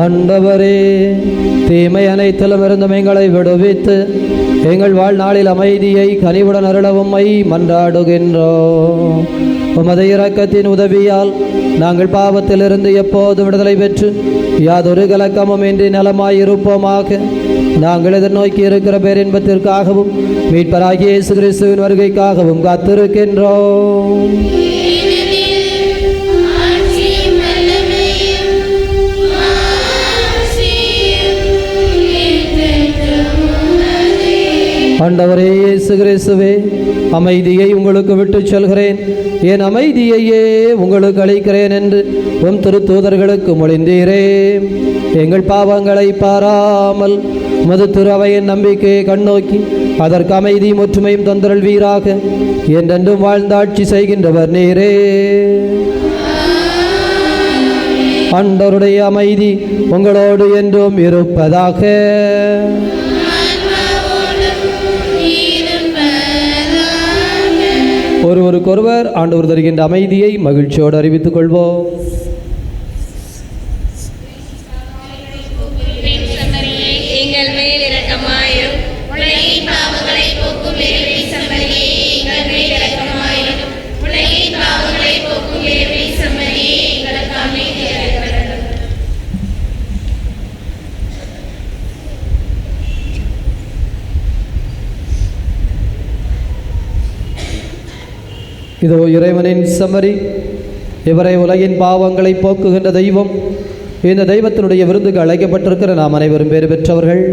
ஆண்டவரே, தீமை அனைத்திலும் இருந்தும் எங்களை விடுவித்து எங்கள் வாழ்நாளில் அமைதியை கனிவுடன் அருளவும்மை மன்றாடுகின்றோம். உமது இரக்கத்தின் உதவியால் நாங்கள் பாவத்திலிருந்து எப்போது விடுதலை பெற்று யாதொரு கலக்கமும் இன்றி நலமாயிருப்போமாக. நாங்கள் எதிர்நோக்கி இருக்கிற பேரின்பத்திற்காகவும் மீட்பராகிய இயேசு கிறிஸ்துவின் வருகைக்காகவும் காத்திருக்கின்றோம். ஆண்டவரே இயேசு கிறிஸ்துவே, அமைதியை உங்களுக்கு விட்டு செல்கிறேன், என் அமைதியையே உங்களுக்கு அளிக்கிறேன் என்று உம் திருத்தூதர்களுக்கு மொழிந்தீரே. எங்கள் பாவங்களை பாராமல் மது திருவையின் நம்பிக்கையை கண்ணோக்கி அதற்கு அமைதியும் ஒற்றுமையும் தந்தருள்வீராக. என்றென்றும் வாழ்ந்தாட்சி செய்கின்றவர் நீரே. ஆண்டவருடைய அமைதி உங்களோடு என்றும் இருப்பதாக. ஒருவருக்கொருவர் ஆண்டவர் தருகின்ற அமைதியை மகிழ்ச்சியோடு அறிவித்துக் கொள்வோம். எங்கள் மேல் இரக்கமாயிரும். உலகின் பாவங்களை போக்கும் இறைவனே சம்மரியே, எங்கள் மேல் இரக்கமாயிரும். உலகின் பாவங்களை போக்கும் இறைவனே சம்மரியே, எங்களுக்கு அமைதி அளிக்கிறது. இதோ இறைவனின் சம்மரி, இவரை உலகின் பாவங்களை போக்குகின்ற தெய்வம். இந்த தெய்வத்தினுடைய விருந்துக்கு அழைக்கப்பட்டிருக்கிற நாம் அனைவரும் பேறு பெற்றவர்கள்.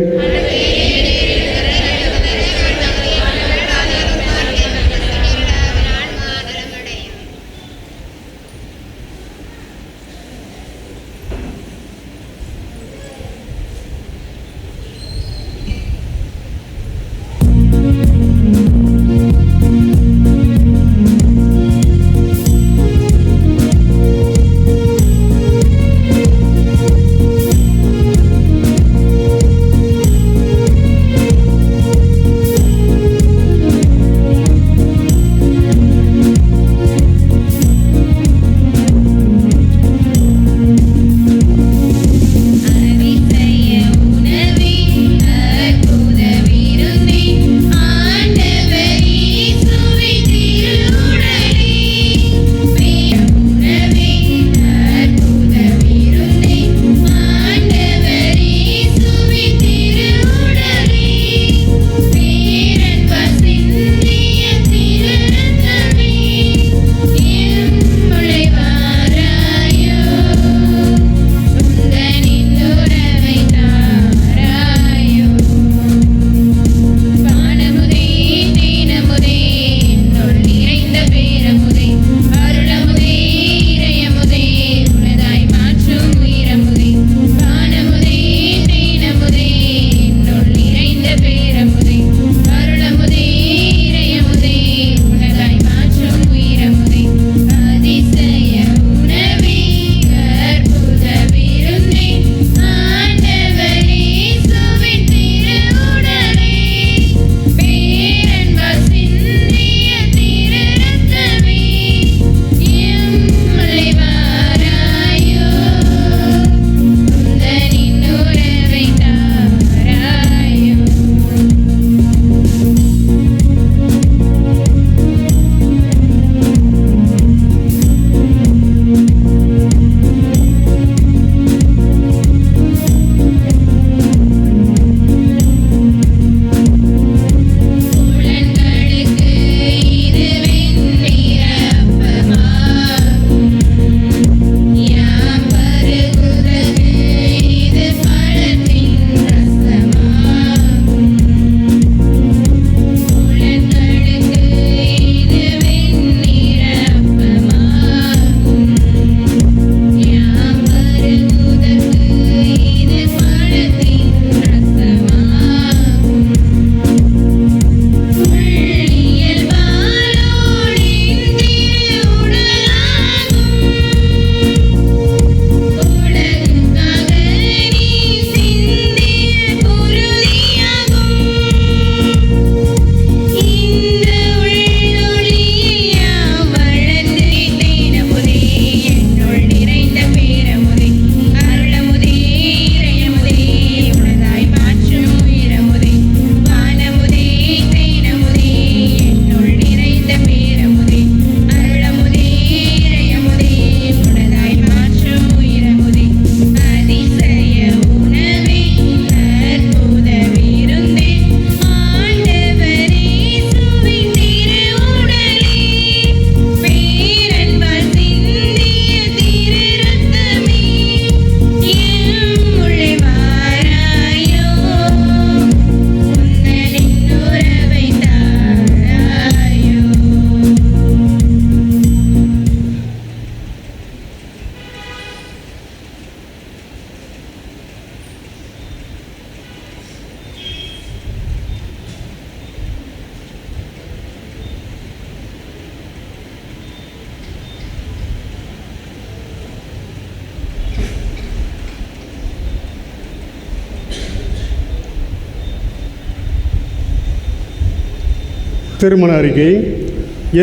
திருமண அறிக்கை.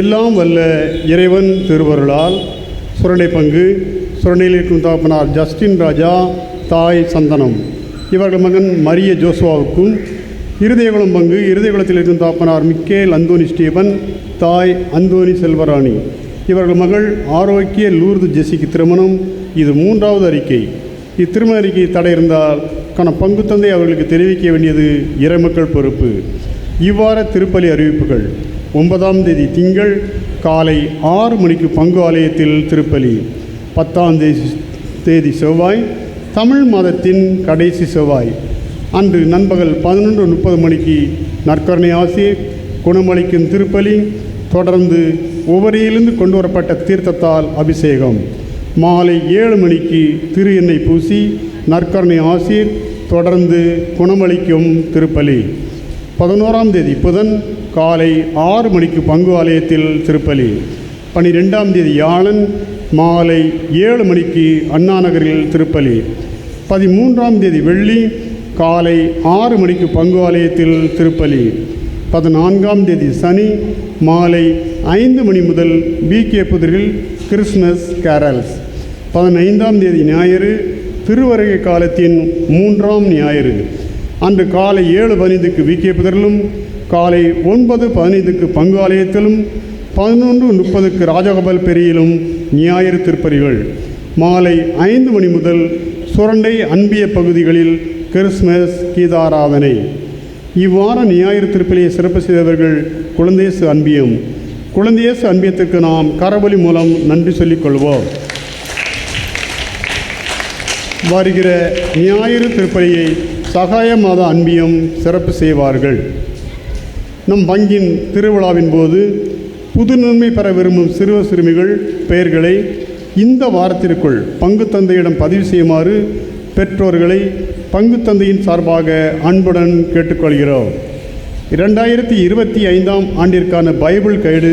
எல்லாம் வல்ல இறைவன் திருவருளால் சுரண்டை பங்கு சுரண்டையில் இருக்கும் தகப்பனார் ஜஸ்டின் ராஜா, தாய் சந்தனம், இவர்கள் மகன் மரிய ஜோசுவாவுக்கும், இருதயகுளம் பங்கு இருதயகுளத்தில் இருக்கும் தகப்பனார் மிக்கேல் அந்தோனி ஸ்டீபன், தாய் அந்தோனி செல்வராணி, இவர்கள் மகள் ஆரோக்கிய லூர்து ஜெசிக்கு திருமணம். இது 3வது அறிக்கை. இத்திருமண அறிக்கை தடை இருந்தால் பங்கு தந்தை அவர்களுக்கு தெரிவிக்க வேண்டியது இறைமக்கள் பொறுப்பு. இவ்வார திருப்பலி அறிவிப்புகள். 9ஆம் தேதி திங்கள் காலை 6 மணிக்கு பங்கு ஆலயத்தில் திருப்பலி. 10ஆம் தேதி செவ்வாய், தமிழ் மாதத்தின் கடைசி செவ்வாய் அன்று நண்பகல் 11:30 மணிக்கு நற்கருணை ஆசிர் குணமளிக்கும் திருப்பலி. தொடர்ந்து உவரியிலிருந்து கொண்டு வரப்பட்ட தீர்த்தத்தால் அபிஷேகம். மாலை 7 மணிக்கு திரு எண்ணெய் பூசி நற்கருணை ஆசிர், தொடர்ந்து குணமளிக்கும் திருப்பலி. 11ஆம் தேதி புதன் காலை 6 மணிக்கு பங்கு ஆலயத்தில் திருப்பலி. 12ஆம் தேதி வியாழன் மாலை 7 மணிக்கு அண்ணா நகரில் திருப்பலி. 13ஆம் தேதி வெள்ளி காலை 6 மணிக்கு பங்கு ஆலயத்தில் திருப்பலி. 14ஆம் தேதி சனி மாலை 5 மணி முதல் பிகே புதரில் கிறிஸ்மஸ் கேரல்ஸ். 15ஆம் தேதி ஞாயிறு திருவருகை காலத்தின் 3ஆம் ஞாயிறு அன்று காலை 7:15க்கு விகே புதரிலும், காலை 9:15க்கு பங்கு ஆலயத்திலும், 11:30க்கு ராஜகோபால் பெரியிலும் ஞாயிறு திருப்பலிகள். மாலை 5 மணி முதல் சுரண்டை அன்பிய பகுதிகளில் கிறிஸ்மஸ் கீதாராதனை. இவ்வார ஞாயிறு திருப்பலியை சிறப்பு செய்தவர்கள் குழந்தையேசு அன்பியம். குழந்தையேசு அன்பியத்திற்கு நாம் கரவொலி மூலம் நன்றி சொல்லிக் கொள்வோம். வருகிற ஞாயிறு திருப்பலியை சகாய மாத அன்பியம் சிறப்பு செய்வார்கள். நம் வங்கின் திருவிழாவின் போது புது நன்மை பெற விரும்பும் சிறுவர் சிறுமிகள் பெயர்களை இந்த வாரத்திற்குள் பங்கு தந்தையிடம் பதிவு செய்யுமாறு பெற்றோர்களை பங்கு தந்தையின் சார்பாக அன்புடன் கேட்டுக்கொள்கிறோம். 2025ஆம் ஆண்டிற்கான பைபிள் கைடு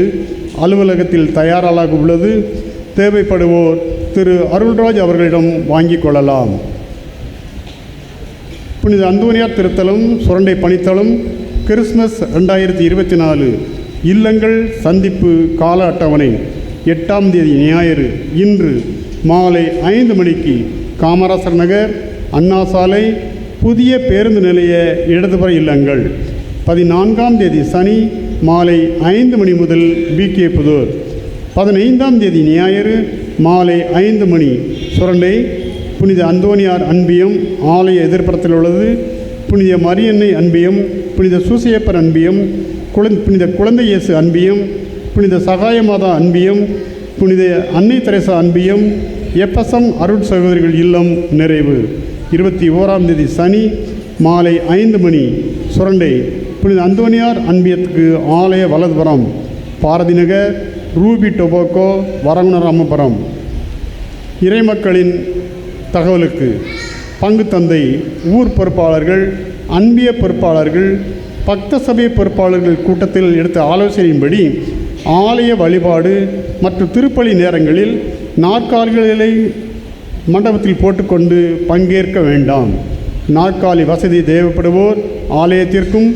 அலுவலகத்தில் தயாராக உள்ளது. தேவைப்படுவோர் திரு அருள்ராஜ் அவர்களிடம் வாங்கிக் கொள்ளலாம். புனித அந்தோனியார் திருத்தலம் சுரண்டை பணித்தளம் கிறிஸ்மஸ் 2024 இல்லங்கள் சந்திப்பு கால அட்டவணை. 8ஆம் தேதி ஞாயிறு இன்று மாலை 5 மணிக்கு காமராசர் நகர், அண்ணா சாலை, புதிய பேருந்து நிலைய இடதுபுற இல்லங்கள். 14ஆம் தேதி சனி மாலை 5 மணி முதல் பிகே புதூர். 15ஆம் தேதி ஞாயிறு மாலை 5 மணி சுரண்டை புனித அந்தோனியார் அன்பியம் ஆலய எதிர்ப்புறத்தில் உள்ளது. புனித மரியன்னை அன்பியம், புனித சூசையப்பர் அன்பியம், புனித குழந்தை இயேசு அன்பியம், புனித சகாயமாதா அன்பியம், புனித அன்னை தெரசா அன்பியம், எப்பசம் அருட் சகோதரிகள் இல்லம் நிறைவு. 21ஆம் தேதி சனி மாலை 5 மணி சுரண்டை புனித அந்தோனியார் அன்பியத்துக்கு ஆலய வலதுபுறம், பாரதி நகர், ரூபி டொபாக்கோ, வரகுணராமபுரம். இறைமக்களின் தகவலுக்கு பங்கு தந்தை, ஊர் பொறுப்பாளர்கள், அன்பிய பொறுப்பாளர்கள், பக்த சபை பொறுப்பாளர்கள் கூட்டத்தில் எடுத்த ஆலோசனையின்படி ஆலய வழிபாடு மற்றும் திருப்பலி நேரங்களில் நாற்காலிகளை மண்டபத்தில் போட்டுக்கொண்டு பங்கேற்க வேண்டாம். நாற்காலி வசதி தேவைப்படுவோர் ஆலயத்திற்கும்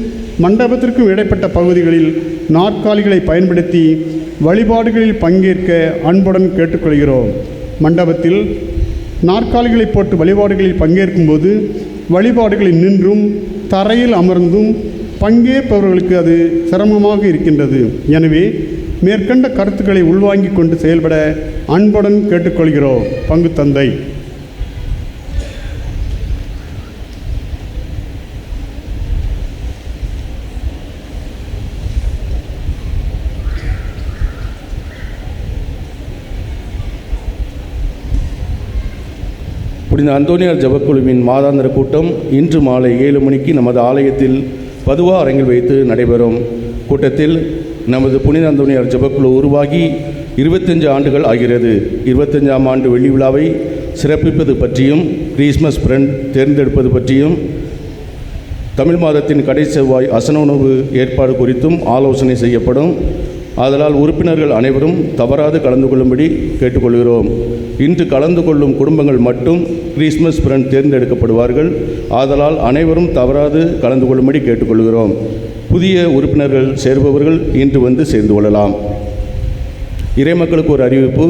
மண்டபத்திற்கும் இடைப்பட்ட பகுதிகளில் நாற்காலிகளை பயன்படுத்தி வழிபாடுகளில் பங்கேற்க அன்புடன் கேட்டுக்கொள்கிறோம். மண்டபத்தில் நாற்காலிகளை போட்டு வழிபாடுகளில் பங்கேற்கும்போது வழிபாடுகளில் நின்றும் தரையில் அமர்ந்தும் பங்கேற்பவர்களுக்கு அது சிரமமாக இருக்கின்றது. எனவே மேற்கண்ட கருத்துக்களை உள்வாங்கிக் கொண்டு செயல்பட அன்புடன் கேட்டுக்கொள்கிறோம். பங்கு தந்தை. புனித அந்தோனியார் ஜபக்குழுவின் மாதாந்திர கூட்டம் இன்று மாலை 7 மணிக்கு நமது ஆலயத்தில் பதுவா அரங்கில் வைத்து நடைபெறும். கூட்டத்தில் நமது புனித அந்தோனியார் ஜபக்குழு உருவாகி 25 ஆண்டுகள் ஆகிறது. 25ஆம் ஆண்டு வெள்ளி விழாவை சிறப்பிப்பது பற்றியும், கிறிஸ்மஸ் ஃப்ரெண்ட் தேர்ந்தெடுப்பது பற்றியும், தமிழ் மாதத்தின் கடைசி செவ்வாய் அசன உணவு ஏற்பாடு குறித்தும் ஆலோசனை செய்யப்படும். ஆதலால் உறுப்பினர்கள் அனைவரும் தவறாது கலந்து கொள்ளும்படி கேட்டுக்கொள்கிறோம். இன்று கலந்து கொள்ளும் குடும்பங்கள் மட்டும் கிறிஸ்மஸ் ஃப்ரெண்ட் தேர்ந்தெடுக்கப்படுவார்கள். ஆதலால் அனைவரும் தவறாது கலந்து கொள்ளும்படி கேட்டுக்கொள்கிறோம். புதிய உறுப்பினர்கள் சேர்பவர்கள் இன்று வந்து சேர்ந்து கொள்ளலாம். இறைமக்களுக்கு ஒரு அறிவிப்பு.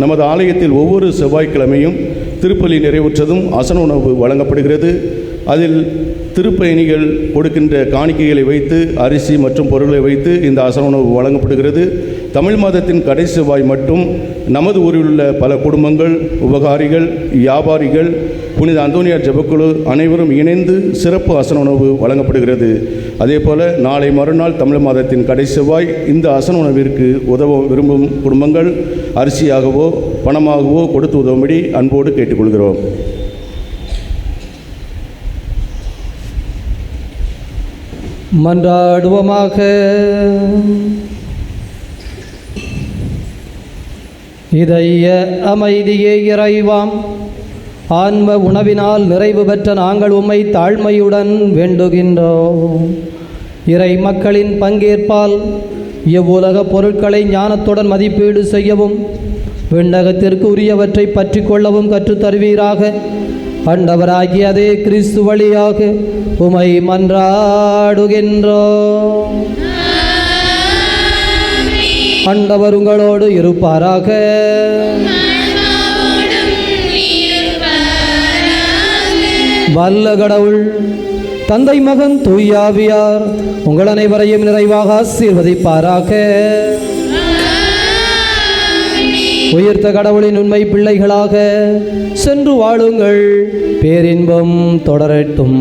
நமது ஆலயத்தில் ஒவ்வொரு செவ்வாய்க்கிழமையும் திருப்பலி நிறைவுற்றதும் அசன உணவு வழங்கப்படுகிறது. அதில் திருப்பயணிகள் கொடுக்கின்ற காணிக்கைகளை வைத்து அரிசி மற்றும் பொருட்களை வைத்து இந்த அசன உணவு வழங்கப்படுகிறது. தமிழ் மாதத்தின் கடைசி செவ்வாய் மட்டும் நமது ஊரில் உள்ள பல குடும்பங்கள், உபகாரிகள், வியாபாரிகள், புனித அந்தோனியார் ஜெபக்குழு அனைவரும் இணைந்து சிறப்பு அசன உணவு வழங்கப்படுகிறது. அதேபோல் நாளை மறுநாள் தமிழ் மாதத்தின் கடைசி செவ்வாய் இந்த அசன உணவிற்கு உதவ விரும்பும் குடும்பங்கள் அரிசியாகவோ பணமாகவோ கொடுத்து உதவும்படி அன்போடு கேட்டுக்கொள்கிறோம். மன்றாடுவோமாக. இதய அமைதியே இறைவாம், ஆன்ம உணவினால் நிறைவு பெற்ற நாங்கள் உம்மை தாழ்மையுடன் வேண்டுகின்றோம். இறை மக்களின் பங்கேற்பால் இவ்வுலக பொருட்களை ஞானத்துடன் மதிப்பீடு செய்யவும் விண்ணகத்திற்கு உரியவற்றை பற்றி கொள்ளவும் கற்றுத்தருவீராக. ஆண்டவராகிய அதே கிறிஸ்து வழியாக உமை மன்றாடுகின்றோம். ஆண்டவர் உங்களோடு இருப்பாராக. வல்ல கடவுள் தந்தை, மகன், தூயாவியார் உங்கள் அனைவரையும் நிறைவாக ஆசீர்வதிப்பாராக. உயிர்த்த கடவுளின் உண்மை பிள்ளைகளாக சென்று வாழுங்கள். பேரின்பம் தொடரட்டும்.